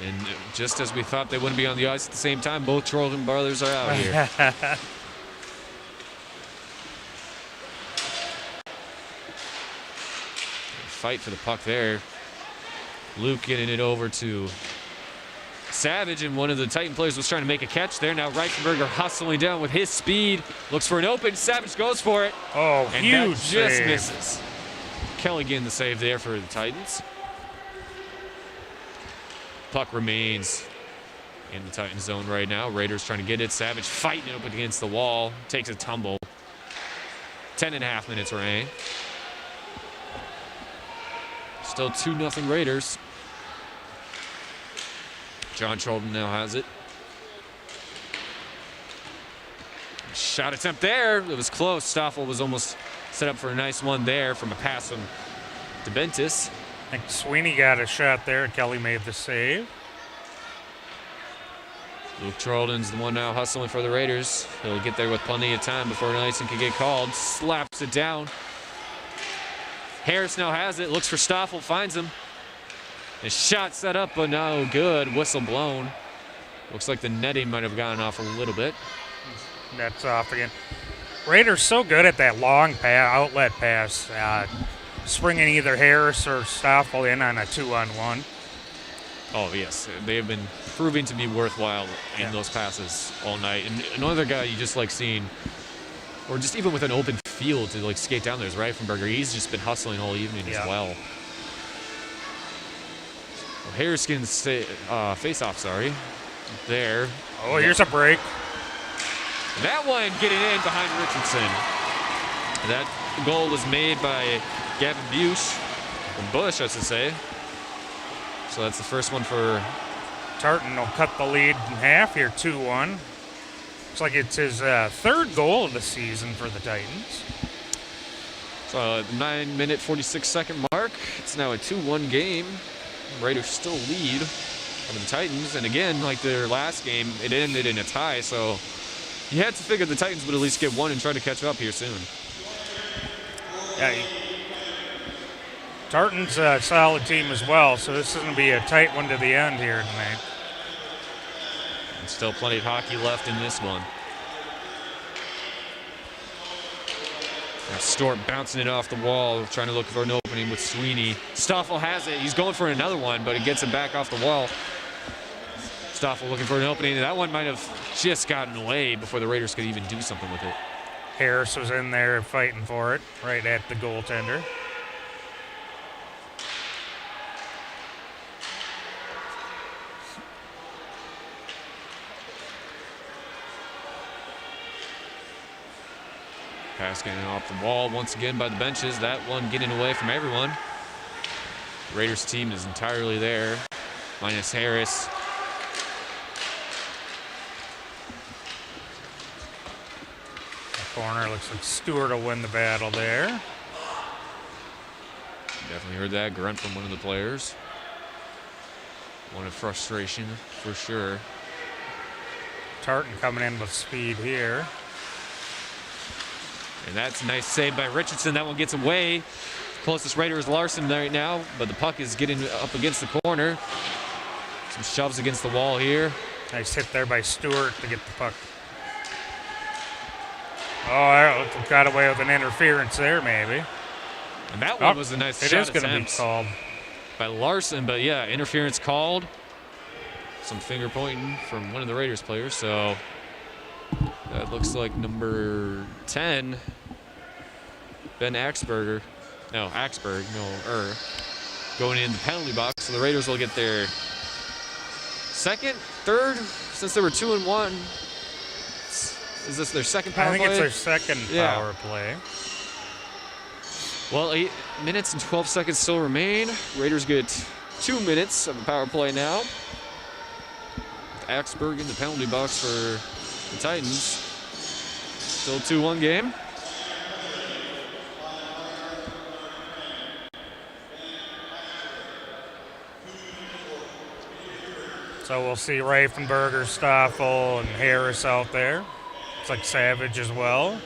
And just as we thought they wouldn't be on the ice at the same time, both Trolden brothers are out here. fight for the puck there. Luke getting it over to Savage, and one of the Titan players was trying to make a catch there. Now Reifenberger hustling down with his speed. Looks for an open. Savage goes for it. Oh, and huge that just save. misses. Kelly getting the save there for the Titans. Puck remains in the Titan zone right now. Raiders trying to get it. Savage fighting it up against the wall. Takes a tumble. 10.5 minutes remain. Still 2-0 Raiders. John Charlton now has it. Shot attempt there. It was close. Stoffel was almost set up for a nice one there from a pass from DeBentis. I think Sweeney got a shot there. Kelly made the save. Luke Charlton's the one now hustling for the Raiders. He'll get there with plenty of time before an icing can get called. Slaps it down. Harris now has it. Looks for Stoffel. Finds him. The shot set up, but no good. Whistle blown. Looks like the netting might have gotten off a little bit. That's off again. Raiders so good at that long outlet pass. Springing either Harris or Stoffel in on a 2-on-1. Oh, yes. They have been proving to be worthwhile in those passes all night. And another guy you just like seeing, or just even with an open field to like skate down there is Reifenberger. He's just been hustling all evening as well. Harris getting face-off, there. Oh, here's a break. That one getting in behind Richardson. That goal was made by Gavin Bush, I should say. So that's the first one for Tartan will cut the lead in half here, 2-1. Looks like it's his third goal of the season for the Titans. So 9-minute, 46-second mark. It's now a 2-1 game. Raiders still lead over the Titans. And again, like their last game, it ended in a tie. So you had to figure the Titans would at least get one and try to catch up here soon. Yeah, Tartan's a solid team as well, so this is going to be a tight one to the end here tonight. And still plenty of hockey left in this one. Now Stort bouncing it off the wall, trying to look for an opening with Sweeney. Stoffel has it. He's going for another one, but it gets him back off the wall. Stoffel looking for an opening, and that one might have just gotten away before the Raiders could even do something with it. Harris was in there fighting for it, right at the goaltender. Pass getting off the wall once again by the benches. That one getting away from everyone. The Raiders team is entirely there, minus Harris. The corner looks like Stewart will win the battle there. Definitely heard that grunt from one of the players. One of frustration for sure. Tartan coming in with speed here. And that's a nice save by Richardson. That one gets away. Closest Raider is Larson right now, but the puck is getting up against the corner. Some shoves against the wall here. Nice hit there by Stewart to get the puck. Oh, got away with an interference there, maybe. And that one was a nice shot attempt. It is going to be called by Larson, but yeah, interference called. Some finger pointing from one of the Raiders players, so that looks like number 10, Ben Axberg, going in the penalty box. So the Raiders will get their second, third, since they were 2-1. Is this their second power play? I think it's their second power play. Well, 8 minutes and 12 seconds still remain. Raiders get 2 minutes of a power play now. With Axberg in the penalty box for the Titans. Still 2-1 game. So we'll see Reifenberger, Stoffel, and Harris out there. It's like Savage as well.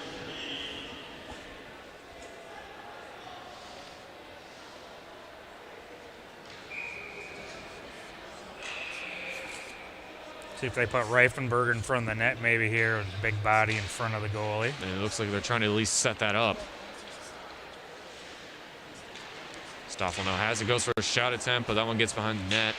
See if they put Reifenberger in front of the net maybe here with a big body in front of the goalie. And it looks like they're trying to at least set that up. Stoffel now has it, goes for a shot attempt, but that one gets behind the net.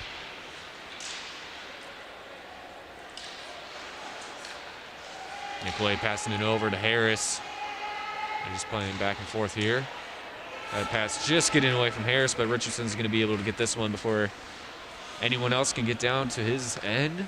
Nicolay passing it over to Harris. They're just playing back and forth here. That pass just getting away from Harris, but Richardson's going to be able to get this one before anyone else can get down to his end.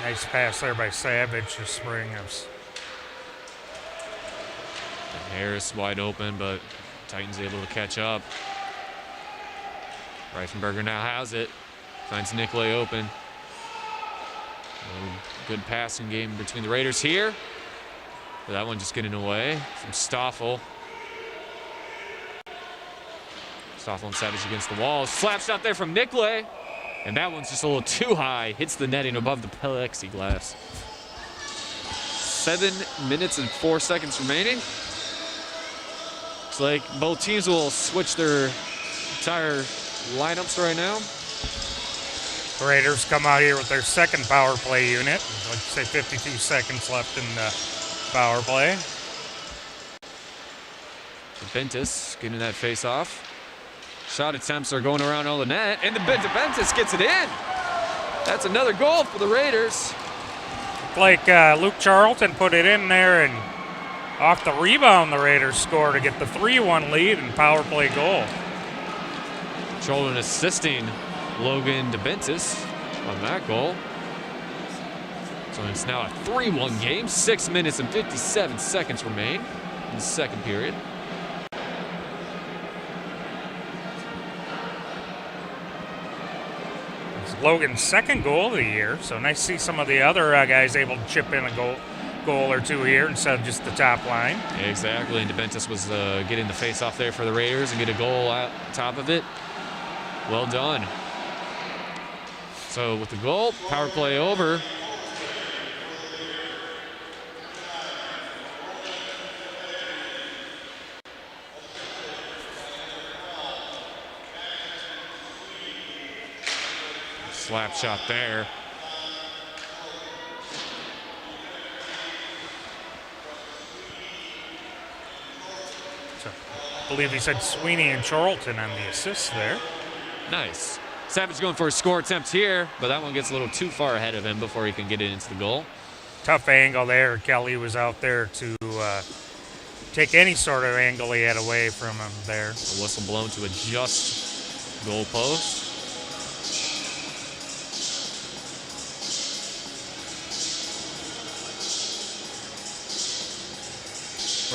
Nice pass there by Savage to spring us. And Harris wide open, but Titans able to catch up. Reifenberger now has it. Finds Nicolay open. Good passing game between the Raiders here. But that one just getting away from Stoffel. Stoffel and Savage against the walls. Slap shot there from Nicolay. And that one's just a little too high. Hits the netting above the plexiglass. 7 minutes and 4 seconds remaining. Looks like both teams will switch their entire lineups right now. The Raiders come out here with their second power play unit. Like say 52 seconds left in the power play. Bentis getting that face off. Shot attempts are going around all the net, and the Bentis gets it in. That's another goal for the Raiders. Like Luke Charlton put it in there, and off the rebound, the Raiders score to get the 3-1 lead and power play goal. Charlton assisting Logan DeBentis on that goal. So it's now a 3-1 game. 6 minutes and 57 seconds remain in the second period. Logan's second goal of the year, so nice to see some of the other guys able to chip in a goal or two here instead of just the top line. Exactly, and DeBentis was getting the face off there for the Raiders and get a goal at top of it. Well done. So with the goal, power play over. Slap shot there. So, I believe he said Sweeney and Charlton on the assist there. Nice. Savage going for a score attempt here, but that one gets a little too far ahead of him before he can get it into the goal. Tough angle there. Kelly was out there to take any sort of angle he had away from him there. A whistle blown to adjust goal post.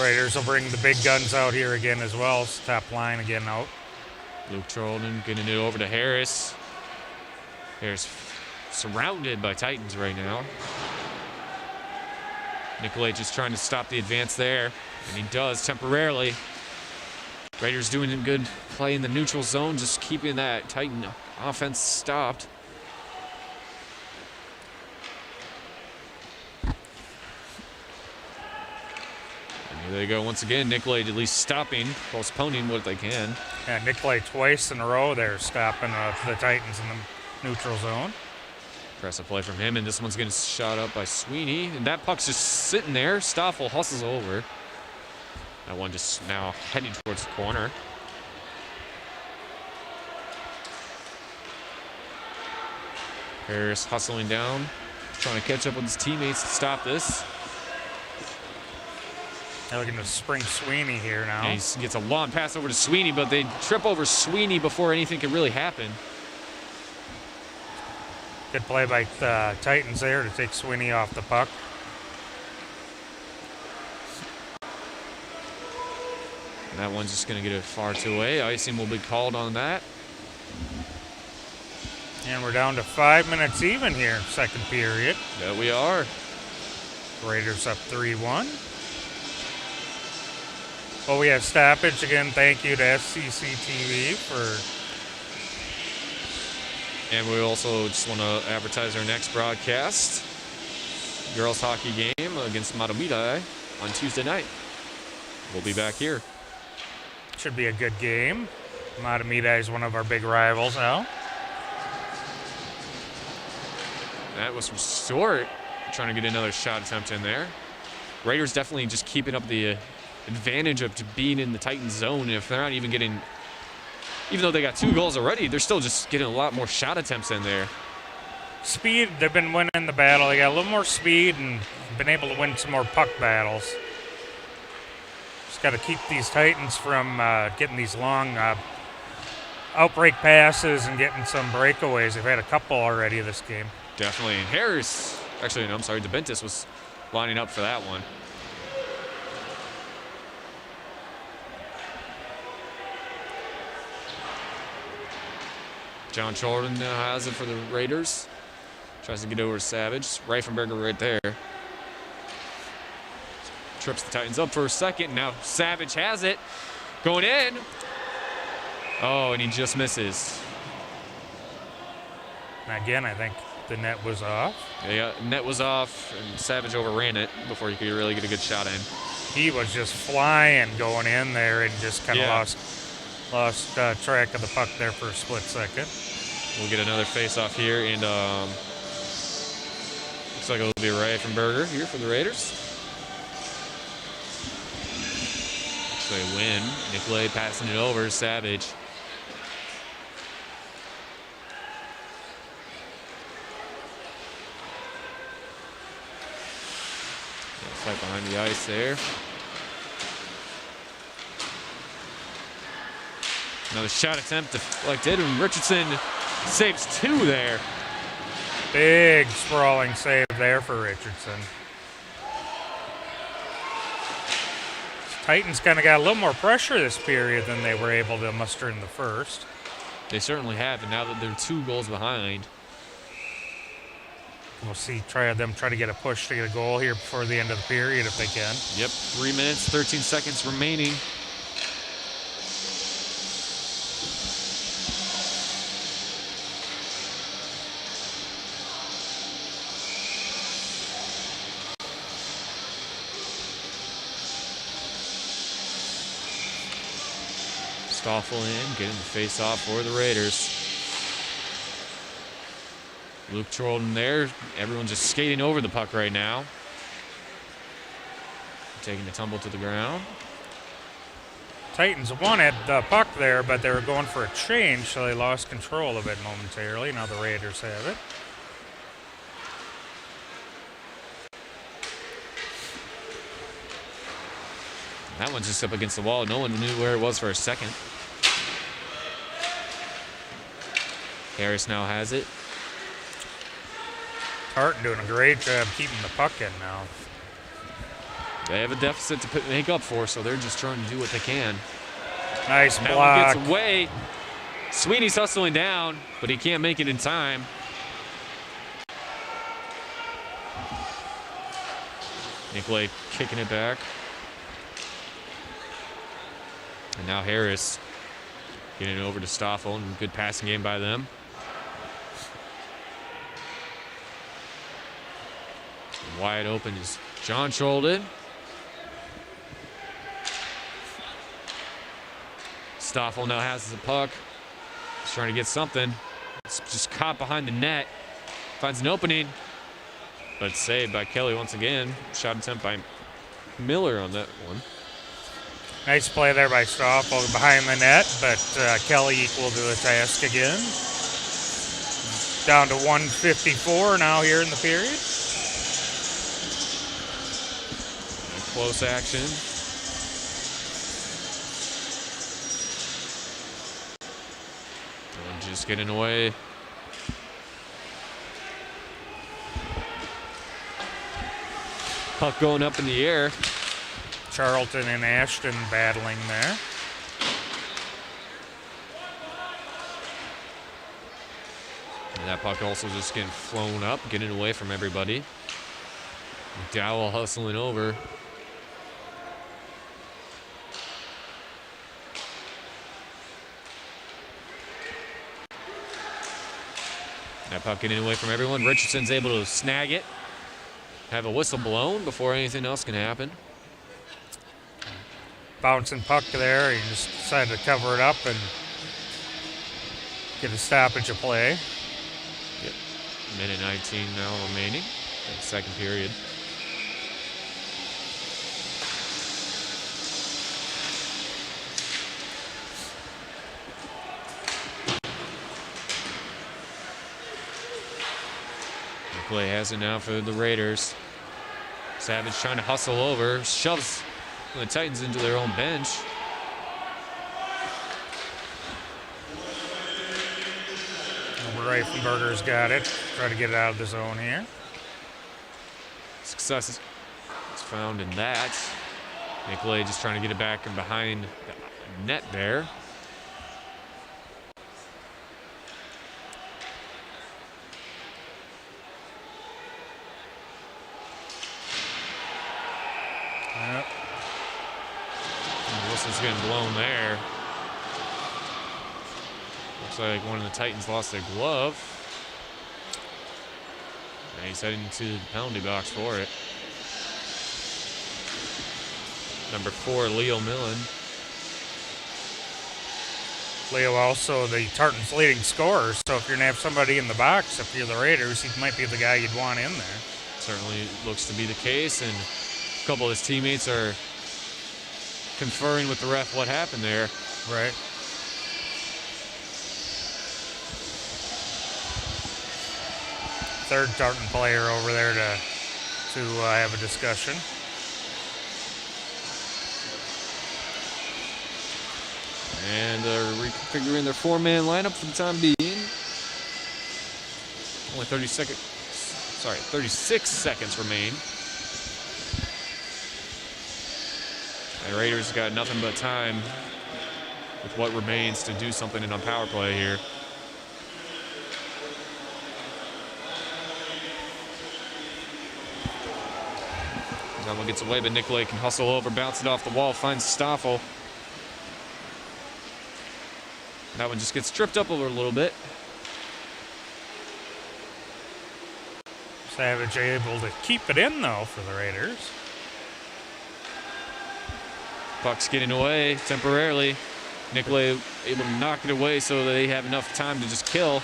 Raiders will bring the big guns out here again as well. Top line again out. Luke Charlton getting it over to Harris. Harris surrounded by Titans right now. Nicolay just trying to stop the advance there, and he does temporarily. Raiders doing a good play in the neutral zone, just keeping that Titan offense stopped. There they go once again. Nicolay at least stopping, postponing what they can. Yeah, Nicolay twice in a row there stopping the Titans in the neutral zone. Impressive play from him, and this one's getting shot up by Sweeney. And that puck's just sitting there. Stoffel hustles over. That one just now heading towards the corner. Harris hustling down, trying to catch up with his teammates to stop this. They're looking to spring Sweeney here now. And he gets a long pass over to Sweeney, but they trip over Sweeney before anything can really happen. Good play by the Titans there to take Sweeney off the puck. And that one's just going to get it far too away. Icing will be called on that. And we're down to 5 minutes even here, second period. There we are. Raiders up 3-1. Well, we have stoppage again. Thank you to HCTV for. And we also just want to advertise our next broadcast. Girls hockey game against Matabida on Tuesday night. We'll be back here. Should be a good game. Matamida is one of our big rivals now. That was from short. Trying to get another shot attempt in there. Raiders definitely just keeping up the advantage of being in the Titan zone. If they're not even getting, even though they got 2 goals already, they're still just getting a lot more shot attempts in there. Speed, they've been winning the battle. They got a little more speed and been able to win some more puck battles. Just got to keep these Titans from getting these long outbreak passes and getting some breakaways. They've had a couple already this game. Definitely. And Harris, actually, no, I'm sorry, DeBentis was lining up for that one. John Jordan now has it for the Raiders. Tries to get over to Savage. Reifenberger right there. Trips the Titans up for a second. Now Savage has it. Going in. Oh, and he just misses. Again, I think the net was off. Yeah, net was off, and Savage overran it before he could really get a good shot in. He was just flying going in there and just kind of lost track of the puck there for a split second. We'll get another face-off here, and looks like it'll be Reifenberger here for the Raiders. Actually a win. Nicolay passing it over, Savage. Fight behind the ice there. Another shot attempt deflected, and Richardson saves 2 there. Big sprawling save there for Richardson. Titans kind of got a little more pressure this period than they were able to muster in the first. They certainly have, and now that they're 2 goals behind. We'll see them try to get a push to get a goal here before the end of the period if they can. Yep, 3 minutes, 13 seconds remaining. Stoffel in, getting the face-off for the Raiders. Luke Jordan there. Everyone's just skating over the puck right now. Taking a tumble to the ground. Titans wanted the puck there, but they were going for a change, so they lost control of it momentarily. Now the Raiders have it. That one's just up against the wall. No one knew where it was for a second. Harris now has it. Tartan doing a great job keeping the puck in now. They have a deficit to make up for, so they're just trying to do what they can. Nice That block. one gets away. Sweeney's hustling down, but he can't make it in time. Nicolay kicking it back. And now Harris getting it over to Stoffel, and good passing game by them. Wide open is John Scholden. Stoffel now has the puck. He's trying to get something. It's just caught behind the net. Finds an opening, but it's saved by Kelly once again. Shot attempt by Miller on that one. Nice play there by Stoffel behind the net, but Kelly equal to the task again. Down to 1:54 now here in the period. Close action. And just getting away. Puck going up in the air. Charlton and Ashton battling there. And that puck also just getting flown up, getting away from everybody. McDowell hustling over. That puck getting away from everyone. Richardson's able to snag it. Have a whistle blown before anything else can happen. Bouncing puck there. He just decided to cover it up and get a stoppage of play. Yep. Minute 19 now remaining in the second period. Clay has it now for the Raiders. Savage trying to hustle over, shoves the Titans into their own bench. Reifenberger's got it. Try to get it out of the zone here. Success is found in that. Nicolay just trying to get it back and behind the net there. Yep. And the whistle's getting blown there. Looks like one of the Titans lost their glove. And he's heading to the penalty box for it. Number 4, Leo Millen. Leo also the Tartan's leading scorer, so if you're going to have somebody in the box, if you're the Raiders, he might be the guy you'd want in there. Certainly looks to be the case, and a couple of his teammates are conferring with the ref what happened there. Right. Third Tartan player over there to have a discussion. And they're reconfiguring their 4-man lineup for the time being. Only 36 seconds remain. The Raiders got nothing but time with what remains to do something in on power play here. That one gets away, but Nicolay can hustle over, bounce it off the wall, finds Stoffel. That one just gets tripped up over a little bit. Savage able to keep it in, though, for the Raiders. Puck's getting away temporarily. Nicolay able to knock it away so they have enough time to just kill.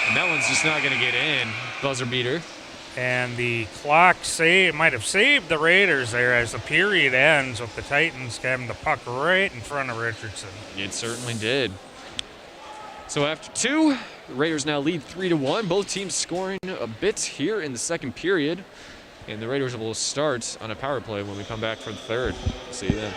And that one's just not going to get in. Buzzer beater. And the clock might have saved the Raiders there as the period ends with the Titans having the puck right in front of Richardson. It certainly did. So after 2, the Raiders now lead 3-1. Both teams scoring a bit here in the second period. And the Raiders will start on a power play when we come back for the third. See you then.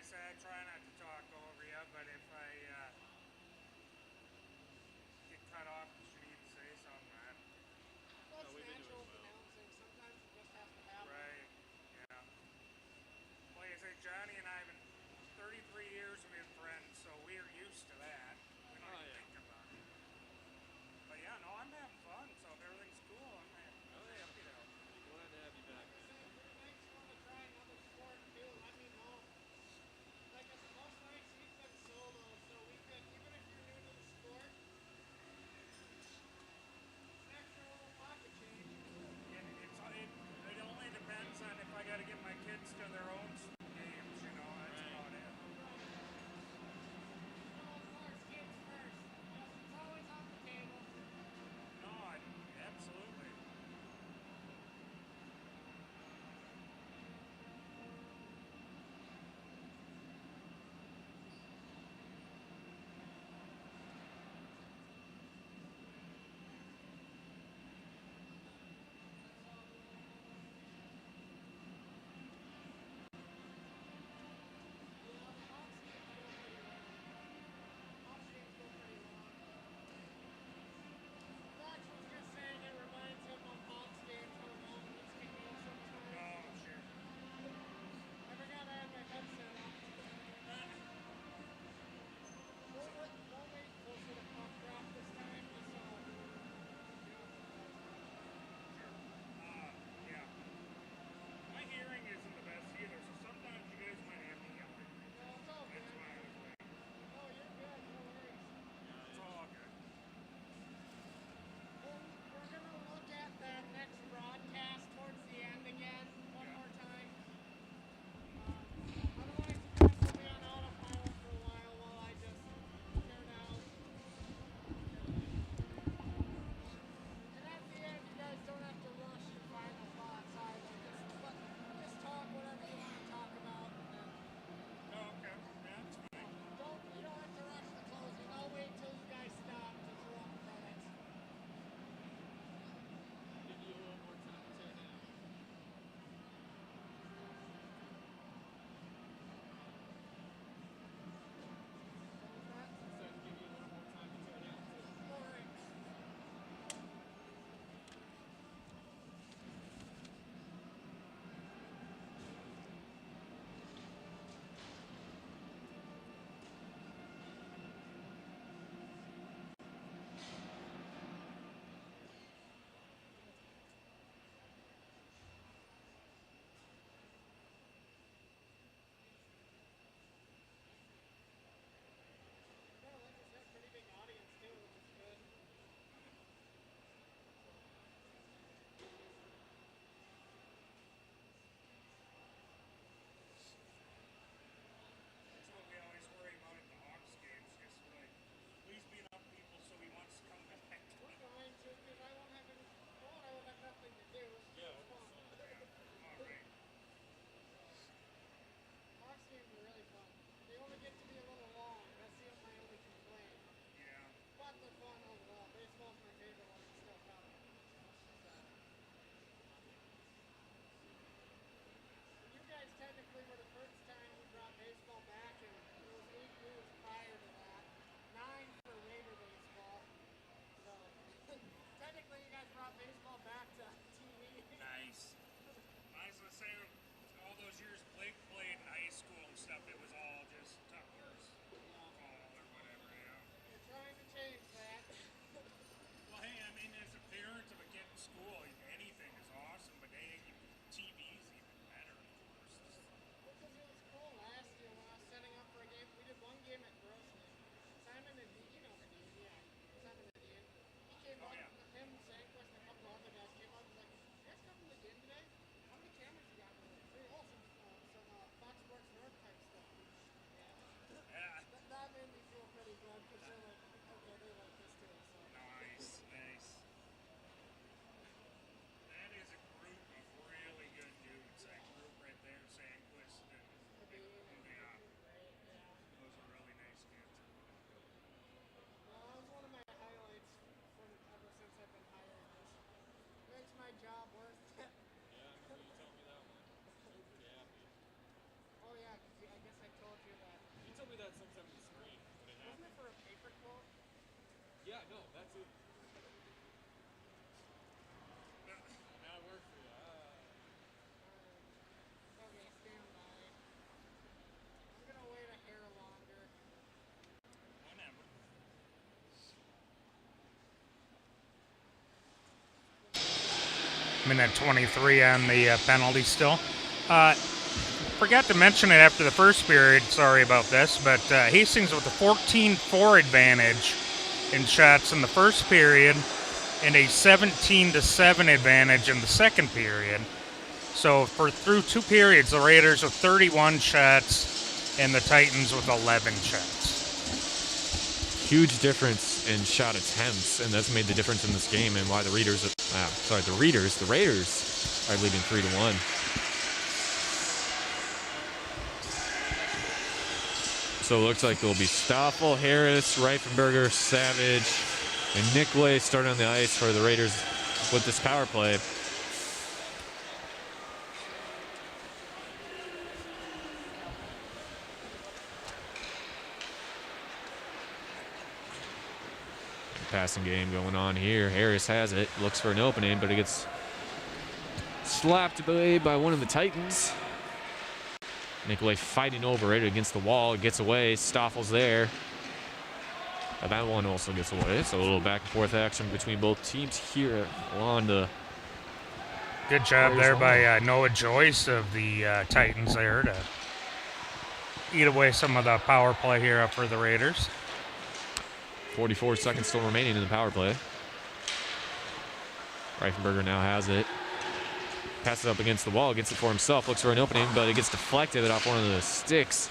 say I try not to talk over you, but if I get cut off, you need to say something. That's we've been natural doing well. announcing. Sometimes it just has to happen. Right. Yeah. Well, like I say, Johnny and I have been 33 years we've been friends, so we're used to that. We don't even think about it. But yeah, no, I'm having fun, so if everything's cool, I'm happy to help. Glad to have you back. If you guys want to try another sport too, let me know. Like I said, most nights we've been solo, so we could, even if you're new to the sport, it's an extra little pocket change. It only depends on if I got to get my kids to their own games, you know. That's about it. No, of course, kids first. Yes, it's always on the table. No, absolutely. Oh, sure. Yeah. My hearing isn't the best either, so sometimes you guys might have me yell. That's why I was waiting. It's all good. We're going to look at that next broadcast towards the end again, one more time. Otherwise, you guys will be on autopilot for a while I just tear down. And at the end, you guys don't have to rush your final thoughts either. Just talk whatever you want to talk about. And Oh, okay. That's fine. you don't have to rush the closing. I'll wait till you guys stop to throw up credits. Give you a little more time to tear down. So I can give you a little more time to tear down too. All right. Pretty big audience too, which is good. That's what we always worry about at the Hawks games. Just like, please be enough people so he wants to come back. We're going to, because I won't have nothing to do. Yeah. It's fun. All right. Hawks games are really fun. They only get to be a little long. That's my only complaint. Yeah. But they're fun overall. Baseball's my favorite one. It's still coming. You guys technically were the first time we brought baseball back, and it was 8 years prior to that. 9 for Raider baseball. So technically, you guys brought baseball back to TV. Nice. I was gonna say, all those years Blake played in high school and stuff, it was all just Tucker's call or whatever, yeah. We're trying to change that. Well, hey, I mean, as a parent of a kid in school, anything is awesome, but hey, TV's even better, of course. Because it was cool last year when I was setting up for a game. We did one game at Grossman. Simon and Dean, you know the Dean, yeah. Simon and Dean. He came up, him, Sanquist, and a couple other guys came up and was like, you guys come from the game today? How many cameras you got in the Yeah, no, that's it. That'll work for you. Okay, stand by. I'm gonna wait a hair longer. Minute 23 on the penalty still. Forgot to mention it after the first period. Sorry about this, but Hastings with a 14-4 advantage in shots in the first period and a 17-7 advantage in the second period. So through 2 periods, the Raiders with 31 shots and the Titans with 11 shots. Huge difference in shot attempts, and that's made the difference in this game and why the Raiders are leading 3-1. So it looks like it'll be Stoffel, Harris, Reifenberger, Savage, and Nicolay starting on the ice for the Raiders with this power play. Passing game going on here. Harris has it, looks for an opening, but it gets slapped away by one of the Titans. Nicolay fighting over it against the wall. It gets away. Stoffel's there. But that one also gets away. So a little back and forth action between both teams here along the... Good job there by Noah Joyce of the Titans there to eat away some of the power play here for the Raiders. 44 seconds still remaining in the power play. Reifenberger now has it. Passes it up against the wall, gets it for himself, looks for an opening, but it gets deflected off one of the sticks.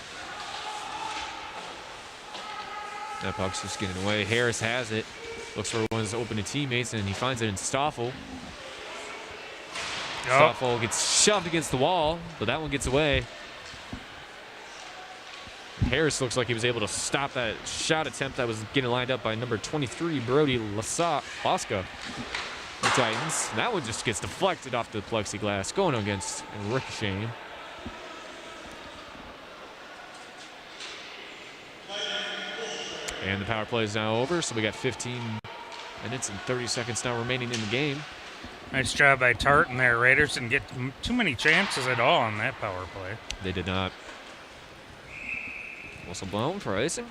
That puck's just getting away. Harris has it, looks for one of his open teammates, and he finds it in Stoffel. Stoffel gets shoved against the wall, but that one gets away. Harris looks like he was able to stop that shot attempt that was getting lined up by number 23, Brody Laska. The Titans. That one just gets deflected off the plexiglass, going against and ricocheting. And the power play is now over, so we got 15 minutes and 30 seconds now remaining in the game. Nice job by Tartan there. Raiders didn't get too many chances at all on that power play. They did not. Whistle blown for icing.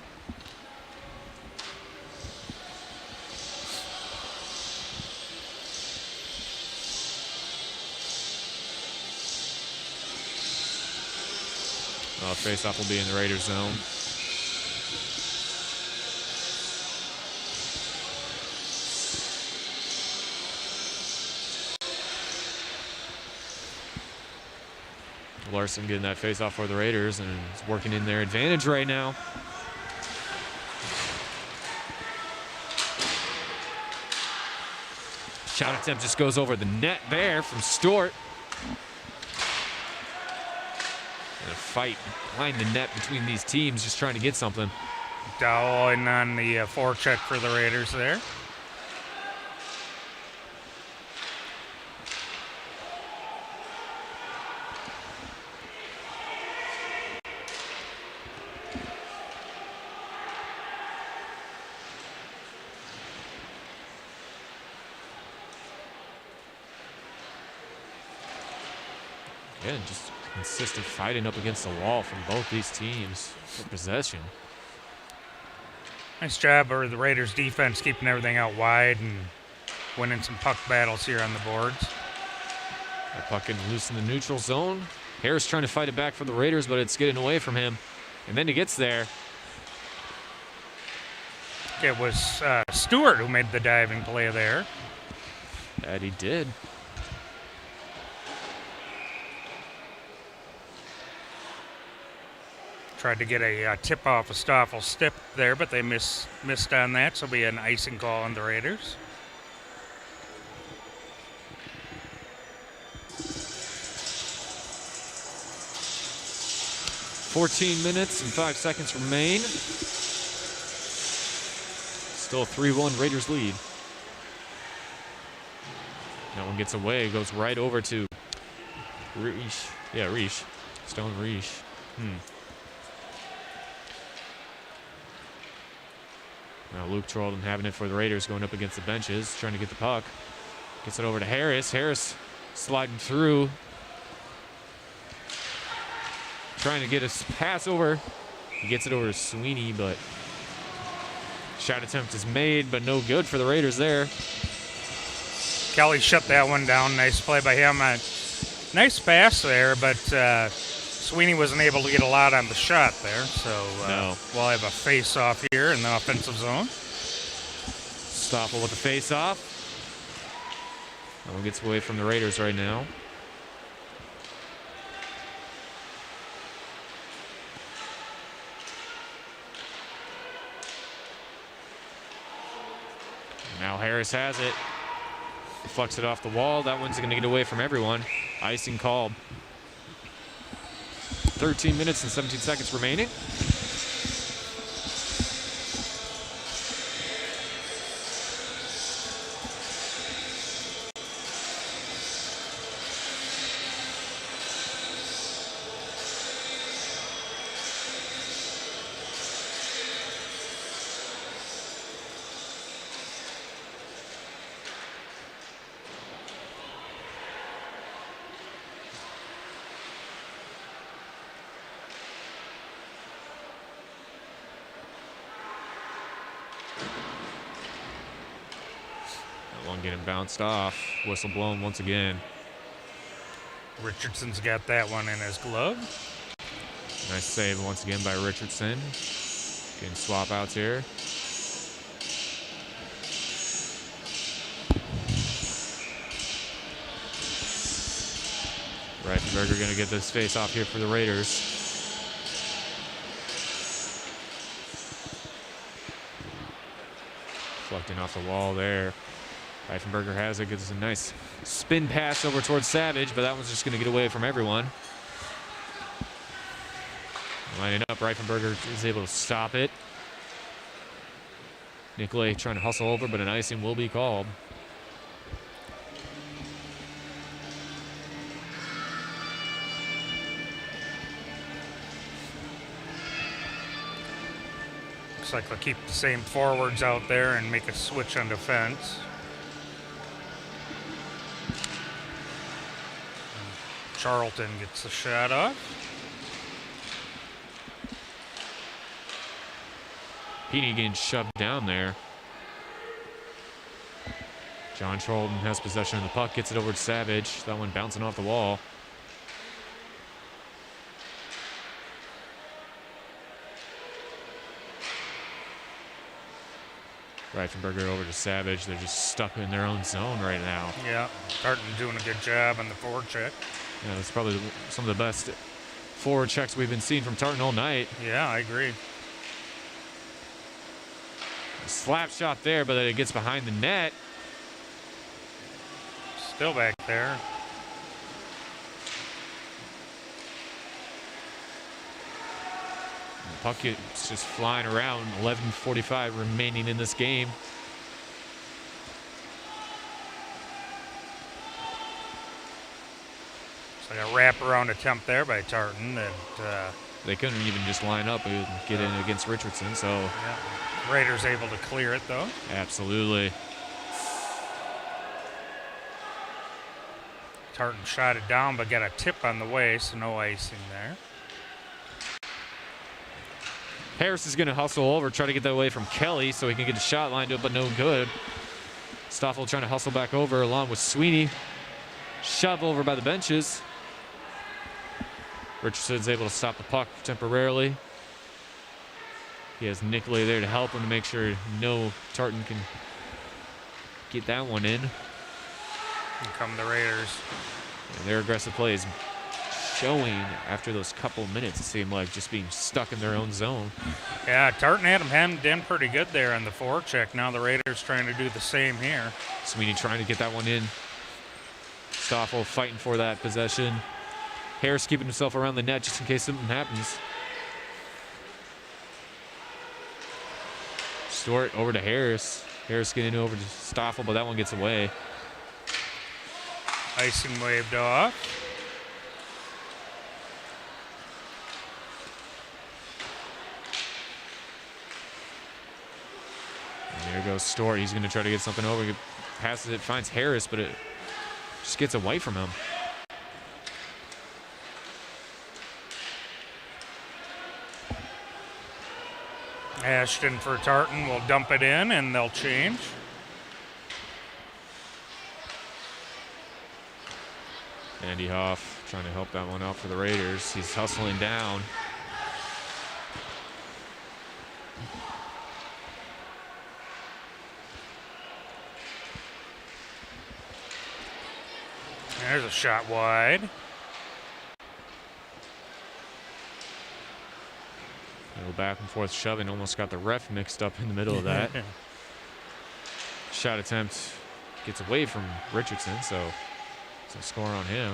Face-off will be in the Raiders zone. Larson getting that face-off for the Raiders and is working in their advantage right now. Shot attempt just goes over the net there from Stewart. And a fight behind the net between these teams, just trying to get something. Dowell in on the forecheck for the Raiders there. Again, just consistent fighting up against the wall from both these teams for possession. Nice job of the Raiders defense keeping everything out wide and winning some puck battles here on the boards. That puck getting loose in the neutral zone. Harris trying to fight it back for the Raiders, but it's getting away from him. And then he gets there. It was Stewart who made the diving play there. That he did. Tried to get a tip off of Stoffel's step there, but they missed on that, so it'll be an icing call on the Raiders. "14 minutes and 5 seconds remain. Still a 3-1 Raiders lead. That one gets away, goes right over to Reish. Yeah, Reish. Stone Reish. Now Luke Trolden having it for the Raiders, going up against the benches, trying to get the puck. Gets it over to Harris. Harris sliding through. Trying to get a pass over. He gets it over to Sweeney, but shot attempt is made, but no good for the Raiders there. Kelly shut that one down. Nice play by him. Nice pass there, but Sweeney wasn't able to get a lot on the shot there. So No. we'll have a face-off here in the offensive zone. Stoffel with the face-off. That one gets away from the Raiders right now. Now Harris has it. Deflects it off the wall. That one's going to get away from everyone. Icing called. 13 minutes and 17 seconds remaining. One getting bounced off. Whistle blown once again. Richardson's got that one in his glove. Nice save once again by Richardson. Getting swap outs here. Reifenberger going to get this face off here for the Raiders. Deflecting off the wall there. Reifenberger has it, gets a nice spin pass over towards Savage, but that one's just going to get away from everyone. Lining up, Reifenberger is able to stop it. Nicolay trying to hustle over, but an icing will be called. Looks like they'll keep the same forwards out there and make a switch on defense. Charlton gets the shot off. Peeney getting shoved down there. John Charlton has possession of the puck, gets it over to Savage. That one bouncing off the wall. Reifenberger over to Savage. They're just stuck in their own zone right now. Yeah, Tartan doing a good job on the forward check. Yeah, that's probably some of the best forward checks we've been seeing from Tartan all night. Yeah, I agree. A slap shot there, but then it gets behind the net. Still back there. The puck is just flying around. 11:45 remaining in this game. It's like a wraparound attempt there by Tartan. And They couldn't even just line up and get in against Richardson, so. yeah, Raiders able to clear it though. Absolutely. Tartan shot it down, but got a tip on the way, so no icing there. Harris is going to hustle over, try to get that away from Kelly so he can get a shot lined up, but no good. Stoffel trying to hustle back over along with Sweeney. Shove over by the benches. Richardson's able to stop the puck temporarily. He has Nicolay there to help him to make sure no Tartan can get that one in. Here come the Raiders. And their aggressive plays showing after those couple minutes. It seemed like just being stuck in their own zone. Yeah, Tartan had them hemmed in pretty good there on the forecheck. Now the Raiders trying to do the same here. Sweeney trying to get that one in. Stoffel fighting for that possession. Harris keeping himself around the net just in case something happens. Stewart over to Harris. Harris getting over to Stoffel, but that one gets away. Icing waved off. And there goes Stewart. He's going to try to get something over. He passes it, finds Harris, but it just gets away from him. Ashton for Tartan will dump it in, and they'll change. Andy Hoff trying to help that one out for the Raiders. He's hustling down. There's a shot wide. A little back and forth shoving. Almost got the ref mixed up in the middle of that. Shot attempt gets away from Richardson, so it's a score on him.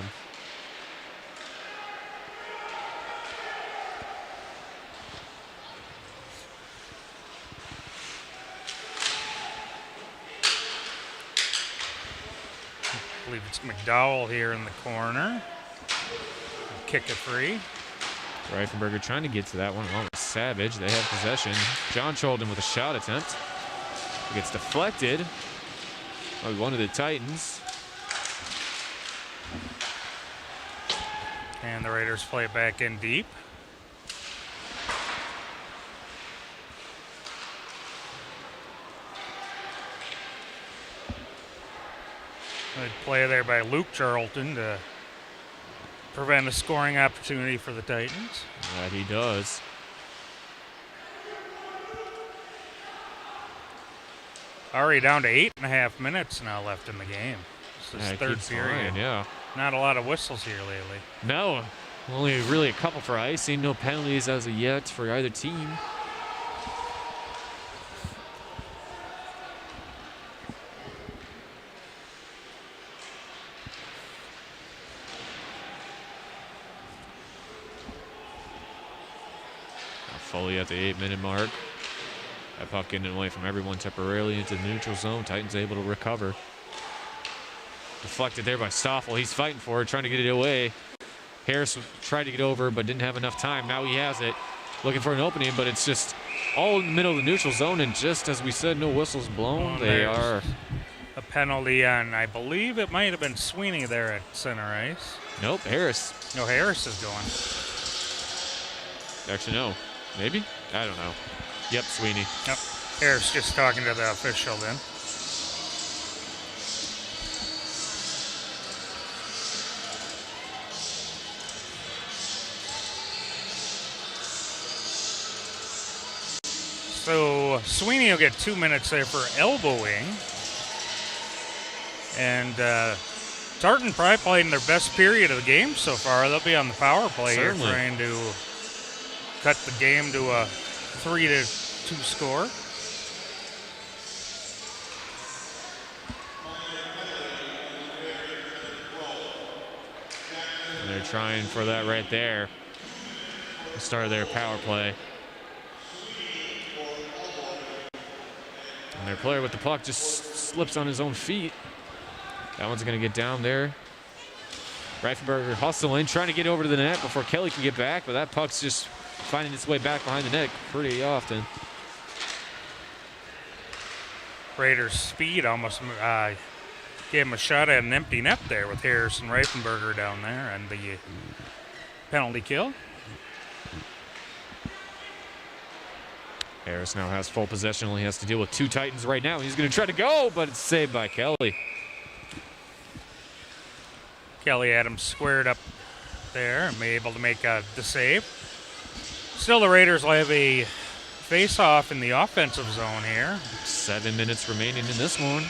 I believe it's McDowell here in the corner. Kick it free. Reifenberger trying to get to that one along with Savage. They have possession. John Cholden with a shot attempt. It gets deflected by one of the Titans. And the Raiders play it back in deep. Good play there by Luke Charlton to prevent a scoring opportunity for the Titans. That he does. Already down to 8.5 minutes now left in the game. This is it third keeps period. flying, yeah. Not a lot of whistles here lately. No, only really a couple for icing. No penalties as of yet for either team. Foley at the 8-minute mark. That puck getting away from everyone temporarily into the neutral zone. Titans able to recover. Deflected there by Stoffel. He's fighting for it, trying to get it away. Harris tried to get over, but didn't have enough time. Now he has it. Looking for an opening, but it's just all in the middle of the neutral zone. And just as we said, no whistles blown. They are a penalty on, I believe it might have been Sweeney there at center ice. Nope, Harris. No, Harris is going. Actually, no. Maybe? I don't know. Yep, Sweeney. Yep. Harris just talking to the official then. So Sweeney will get 2 minutes there for elbowing. And Tartan probably playing their best period of the game so far. They'll be on the power play here trying to cut the game to a 3-2 score. And they're trying for that right there. The start of their power play. And their player with the puck just slips on his own feet. That one's going to get down there. Reifenberger hustling, trying to get over to the net before Kelly can get back, but that puck's just finding its way back behind the net pretty often. Raiders' speed almost gave him a shot at an empty net there with Harris and Reifenberger down there and the penalty kill. Harris now has full possession, only has to deal with two Titans right now. He's going to try to go, but it's saved by Kelly. Kelly Adams squared up there and able to make the save. Still, the Raiders will have a face-off in the offensive zone here. 7 minutes remaining in this one.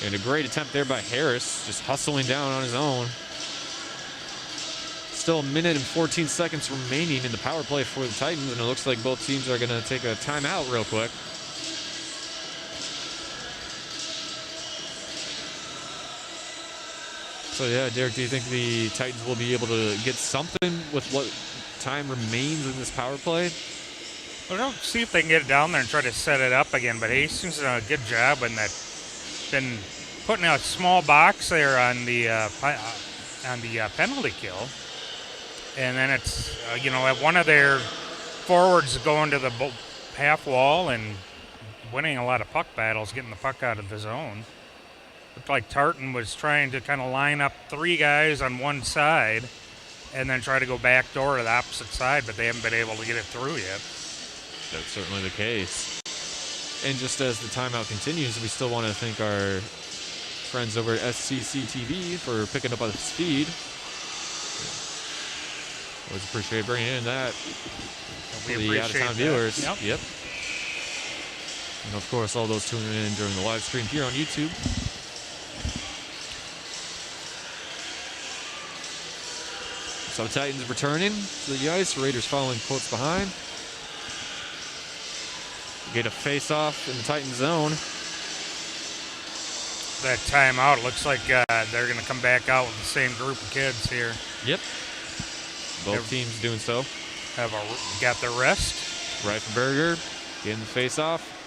And a great attempt there by Harris, just hustling down on his own. Still a minute and 14 seconds remaining in the power play for the Titans, and it looks like both teams are going to take a timeout real quick. So yeah, Derek, do you think the Titans will be able to get something with what time remains in this power play? Well, don't see if they can get it down there and try to set it up again, but Hastings done a good job in that. Been putting a small box there on the penalty kill. And then it's, one of their forwards going to the half wall and winning a lot of puck battles, getting the puck out of the zone. Looked like Tartan was trying to kind of line up 3 guys on one side and then try to go back door to the opposite side, but they haven't been able to get it through yet. That's certainly the case. And just as the timeout continues, we still want to thank our friends over at HCTV for picking up on the speed. Always appreciate bringing in that for the out-of-town viewers. Yep. And of course, all those tuning in during the live stream here on YouTube. So Titans returning to the ice. Raiders following close behind. Get a face-off in the Titan zone. That timeout looks like they're going to come back out with the same group of kids here. Yep. Both teams doing so. Got their rest. Reifenberger getting the face-off.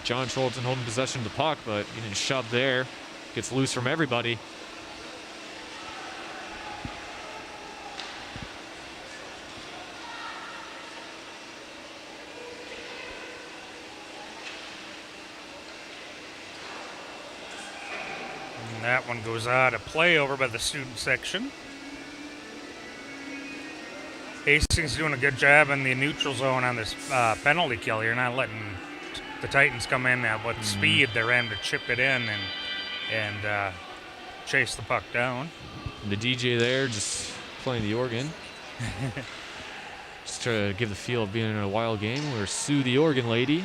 John Trolton holding possession of the puck, but getting shoved there. Gets loose from everybody. And that one goes out of play over by the student section. Hastings doing a good job in the neutral zone on this penalty kill. You're not letting the Titans come in with speed. They're in to chip it in and chase the puck down. And the DJ there just playing the organ. Just try to give the feel of being in a Wild game where Sue, the organ lady,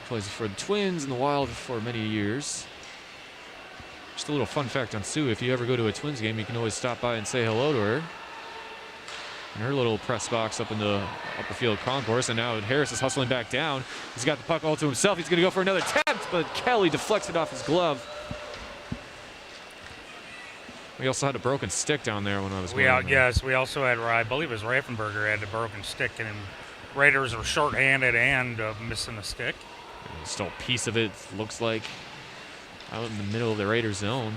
plays for the Twins in the Wild for many years. Just a little fun fact on Sue, if you ever go to a Twins game, you can always stop by and say hello to her. In her little press box up in the upper field concourse, and now Harris is hustling back down. He's got the puck all to himself. He's going to go for another attempt, but Kelly deflects it off his glove. We also had a broken stick down there when I was going. Yes, we also had, I believe it was Reifenberger had a broken stick, and Raiders were shorthanded and missing a stick. Still a piece of it, looks like, out in the middle of the Raiders zone.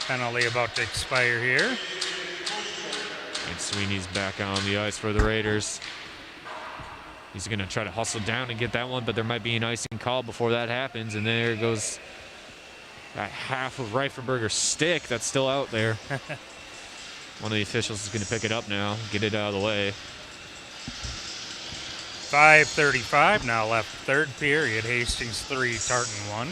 Penalty about to expire here. And Sweeney's back on the ice for the Raiders. He's going to try to hustle down and get that one, but there might be an icing call before that happens. And there goes that half of Reifenberger's stick that's still out there. One of the officials is going to pick it up now, get it out of the way. 5:35 now left, third period. Hastings 3, Tartan 1.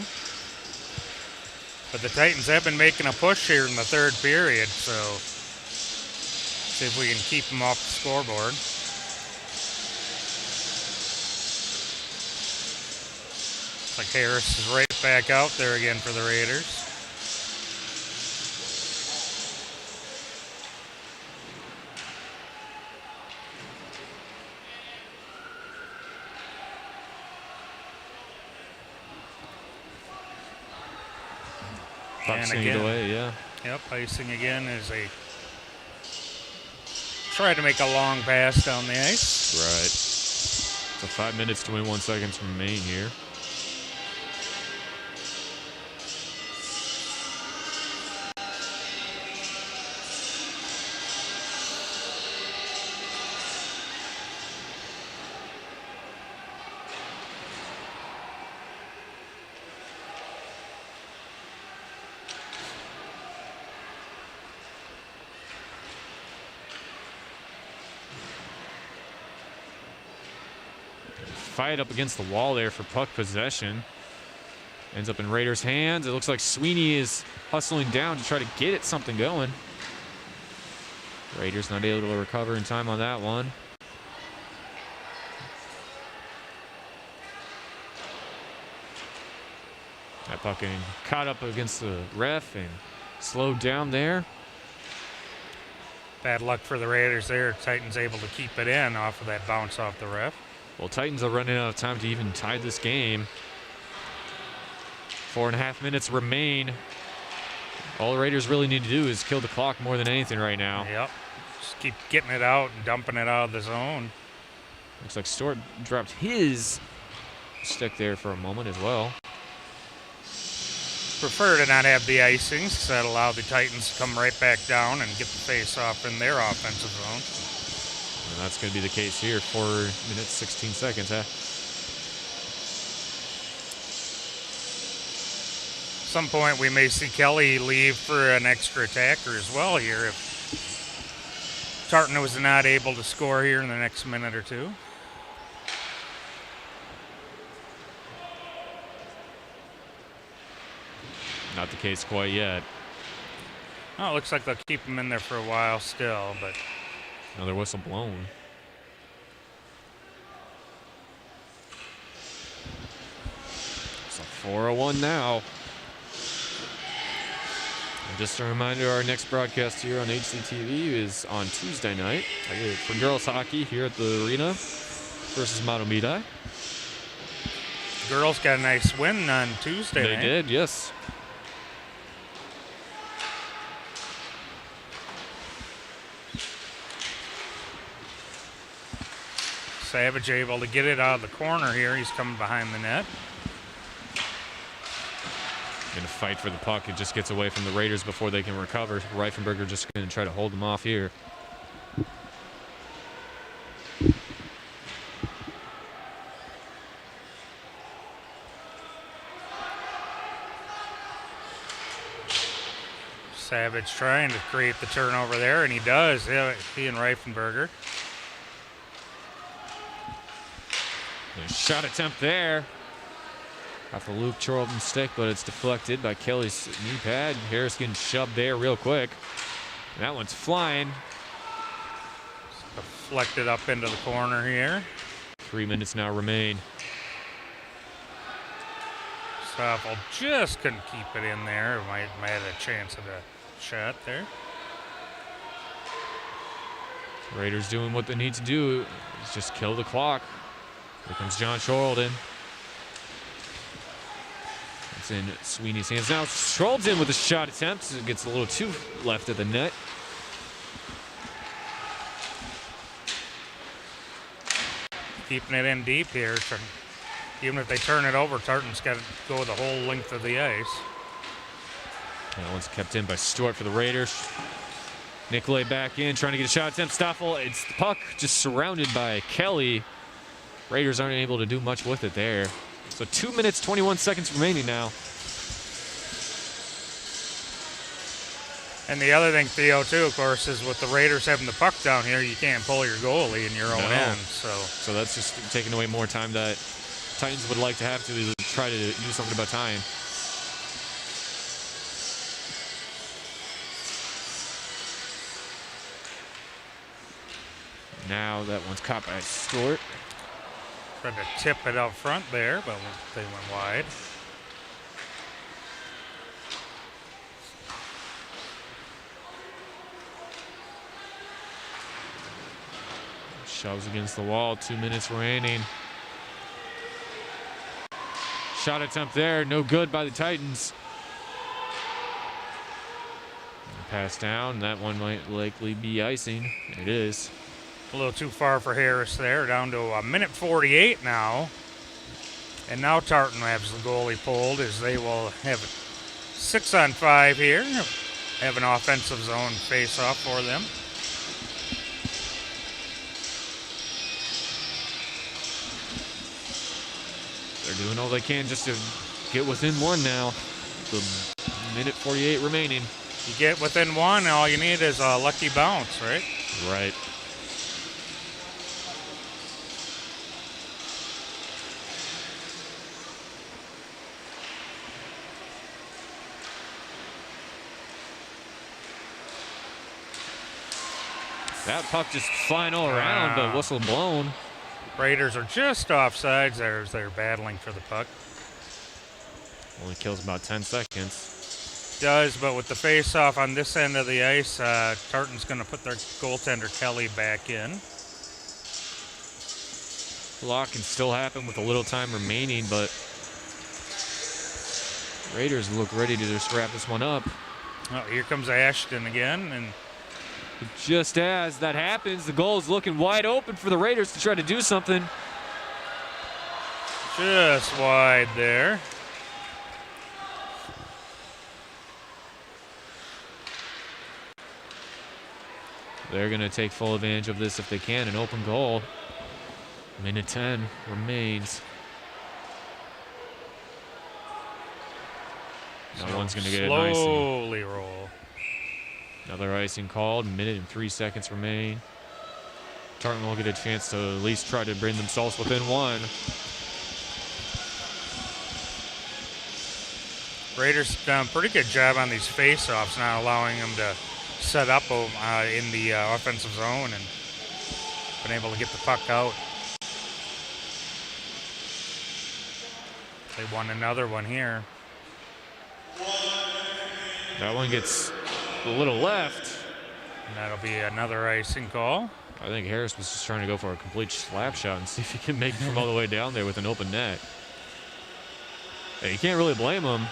But the Titans have been making a push here in the third period, so see if we can keep them off the scoreboard. Looks like Harris is right back out there again for the Raiders. And again, away, yeah. Yep, icing again as they try to make a long pass down the ice. Right. So 5 minutes, 21 seconds remain here. Fight up against the wall there for puck possession. Ends up in Raiders' hands. It looks like Sweeney is hustling down to try to get it something going. Raiders not able to recover in time on that one. That puck getting caught up against the ref and slowed down there. Bad luck for the Raiders there. Titans able to keep it in off of that bounce off the ref. Well, Titans are running out of time to even tie this game. 4.5 minutes remain. All the Raiders really need to do is kill the clock more than anything right now. Yep. Just keep getting it out and dumping it out of the zone. Looks like Stewart dropped his stick there for a moment as well. prefer to not have the icings, because that allow the Titans to come right back down and get the face-off in their offensive zone. And that's going to be the case here. 4 minutes, 16 seconds, huh? At some point, we may see Kelly leave for an extra attacker as well here if Tartan was not able to score here in the next minute or two. Not the case quite yet. Oh, it looks like they'll keep him in there for a while still, but Another whistle blown. It's a 4-1 now. And just a reminder, our next broadcast here on HCTV is on Tuesday night for girls hockey here at the arena versus Manomidai. girls got a nice win on Tuesday They night. did, yes. Savage able to get it out of the corner here. He's coming behind the net. Gonna fight for the puck. It just gets away from the Raiders before they can recover. Reifenberger just gonna try to hold them off here. Savage trying to create the turnover there, and he does. Yeah, he and Reifenberger. A shot attempt there. Off the Luke Charlton stick, but it's deflected by Kelly's knee pad. Harris getting shoved there real quick. And that one's flying. Deflected up into the corner here. 3 minutes now remain. Stoffel just couldn't keep it in there. Might have a chance of a shot there. Raiders doing what they need to do. Is just kill the clock. Here comes John Charlton. It's in Sweeney's hands now. Charlton with a shot attempt. It gets a little too left of the net. Keeping it in deep here. Even if they turn it over, Tartan's got to go the whole length of the ice. That one's kept in by Stewart for the Raiders. Nicolay back in, trying to get a shot attempt. Stoffel, it's the puck just surrounded by Kelly. Raiders aren't able to do much with it there. So 2 minutes, 21 seconds remaining now. And the other thing, Theo, too, of course, is with the Raiders having the puck down here, you can't pull your goalie in your own end. So that's just taking away more time that Titans would like to have to try to do something about time. Now that one's caught by Stewart. Tried to tip it out front there, but they went wide. Shoves against the wall, 2 minutes remaining. Shot attempt there, no good by the Titans. Pass down, that one might likely be icing. It is. A little too far for Harris there, down to a minute 48 now. And now Tartan has the goalie pulled as they will have 6-on-5 here. Have an offensive zone face-off for them. They're doing all they can just to get within one now. The minute 48 remaining. You get within one, all you need is a lucky bounce, right? Right. That puck just flying all around, but whistle blown. Raiders are just offsides there as they're battling for the puck. Only kills about 10 seconds. Does, but with the face-off on this end of the ice, Tartan's going to put their goaltender Kelly back in. Lock can still happen with a little time remaining, but Raiders look ready to just wrap this one up. Oh, here comes Ashton again, and just as that happens, the goal is looking wide open for the Raiders to try to do something. just wide there. They're going to take full advantage of this if they can. An open goal. Minute 10 remains. No one's going to get an icing. Slowly roll. Another icing called. Minute and 3 seconds remain. Tartan will get a chance to at least try to bring themselves within one. Raiders done a pretty good job on these face-offs, not allowing them to set up in the offensive zone and been able to get the puck out. They won another one here. That one gets a little left. And that'll be another icing call. I think Harris was just trying to go for a complete slap shot and see if he can make it from all the way down there with an open net. Hey, you can't really blame him.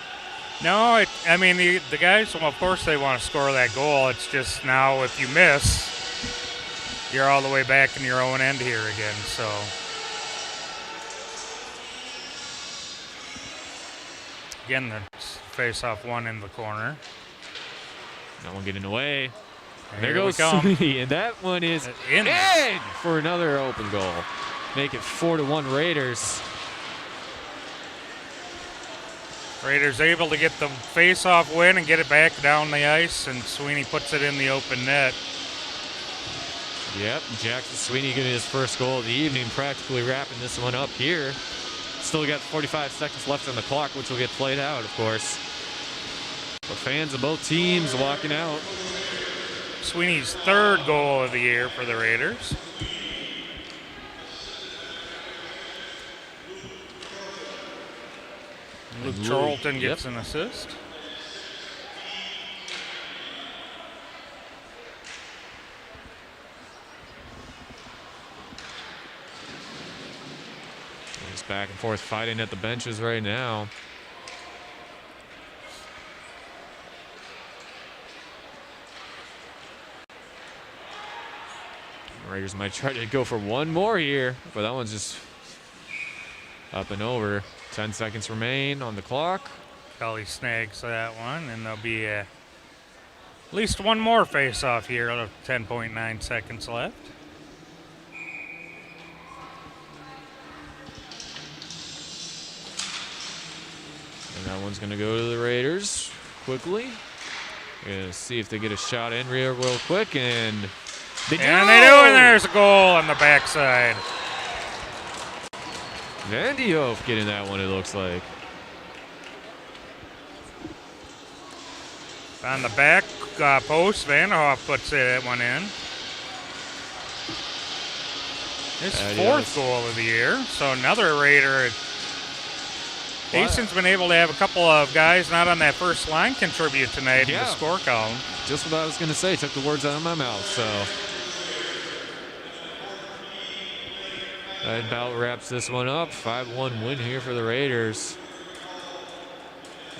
No, I mean, the guys, well, of course they want to score that goal. It's just now if you miss, you're all the way back in your own end here again. So again, the face-off one in the corner. That one getting away. And There here we goes come. Sweeney, and that one is In. for another open goal. Make it 4-1 Raiders. Raiders able to get the face-off win and get it back down the ice, and Sweeney puts it in the open net. Yep, Jackson Sweeney getting his first goal of the evening, practically wrapping this one up here. Still got 45 seconds left on the clock, which will get played out, of course. The fans of both teams walking out. Sweeney's third goal of the year for the Raiders. Luke Charlton gets an assist. Just back and forth fighting at the benches right now. Raiders might try to go for one more here, but that one's just up and over. 10 seconds remain on the clock. Kelly snags that one, and there'll be at least one more face-off here. 10.9 seconds left. And that one's going to go to the Raiders quickly. We're going to see if they get a shot in real quick, and they do! And they do, and there's a goal on the backside. Van de Hoof getting that one, it looks like. On the back post, Van de Hoof puts that one in. His fourth goal of the year, so another Raider. Hastings been able to have a couple of guys not on that first line contribute tonight in the score column. Just what I was going to say. Took the words out of my mouth, so. That about wraps this one up. 5-1 win here for the Raiders.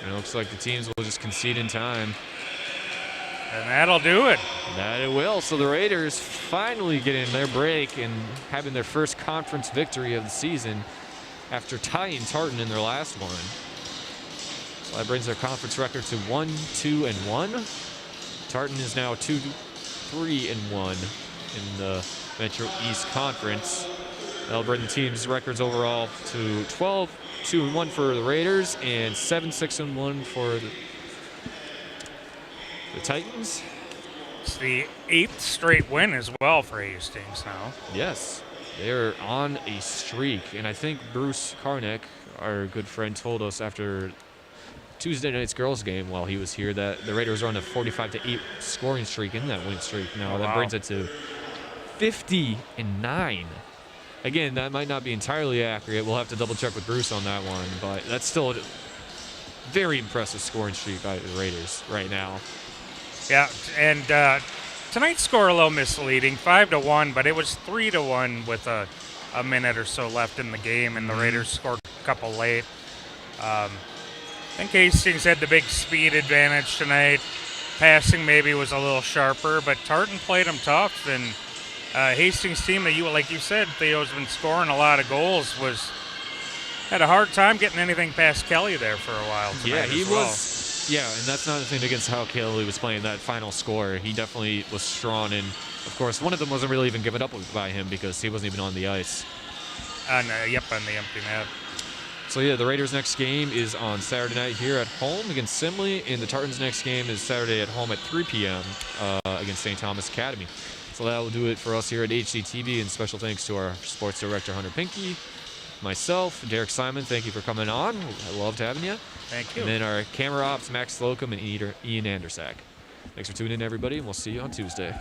And it looks like the teams will just concede in time. And that'll do it. That it will. So the Raiders finally getting their break and having their first conference victory of the season after tying Tartan in their last one. So that brings their conference record to 1-2-1. Tartan is now 2-3-1 in the Metro East Conference. That'll bring the team's records overall to 12-2-1 for the Raiders and 7-6-1 for the Titans. It's the 8th straight win as well for Hastings now. Yes, they're on a streak. And I think Bruce Karnick, our good friend, told us after Tuesday night's girls game while he was here that the Raiders are on a 45-8 scoring streak in that win streak now. That brings it to 50-9. Again, that might not be entirely accurate. We'll have to double check with Bruce on that one, but that's still a very impressive scoring streak by the Raiders right now. Yeah, and tonight's score a little misleading, 5-1, but it was 3-1 with a minute or so left in the game, and the Raiders scored a couple late. I think Hastings had the big speed advantage tonight. Passing maybe was a little sharper, but Tartan played them tough, and Hastings team that like you said, Theo's been scoring a lot of goals, had a hard time getting anything past Kelly there for a while tonight. Yeah, he was Yeah, and that's not anything against how Kelly was playing that final score. He definitely was strong, and of course, one of them wasn't really even given up by him because he wasn't even on the ice. On the empty net. So yeah, the Raiders' next game is on Saturday night here at home against Simley, and the Tartans' next game is Saturday at home at 3 p.m. Against St. Thomas Academy. So that will do it for us here at HCTV, and special thanks to our sports director, Hunter Pinky, myself, Derek Simon. Thank you for coming on. I loved having you. Thank you. And then our camera ops, Max Slocum and Ian Andersack. Thanks for tuning in, everybody, and we'll see you on Tuesday.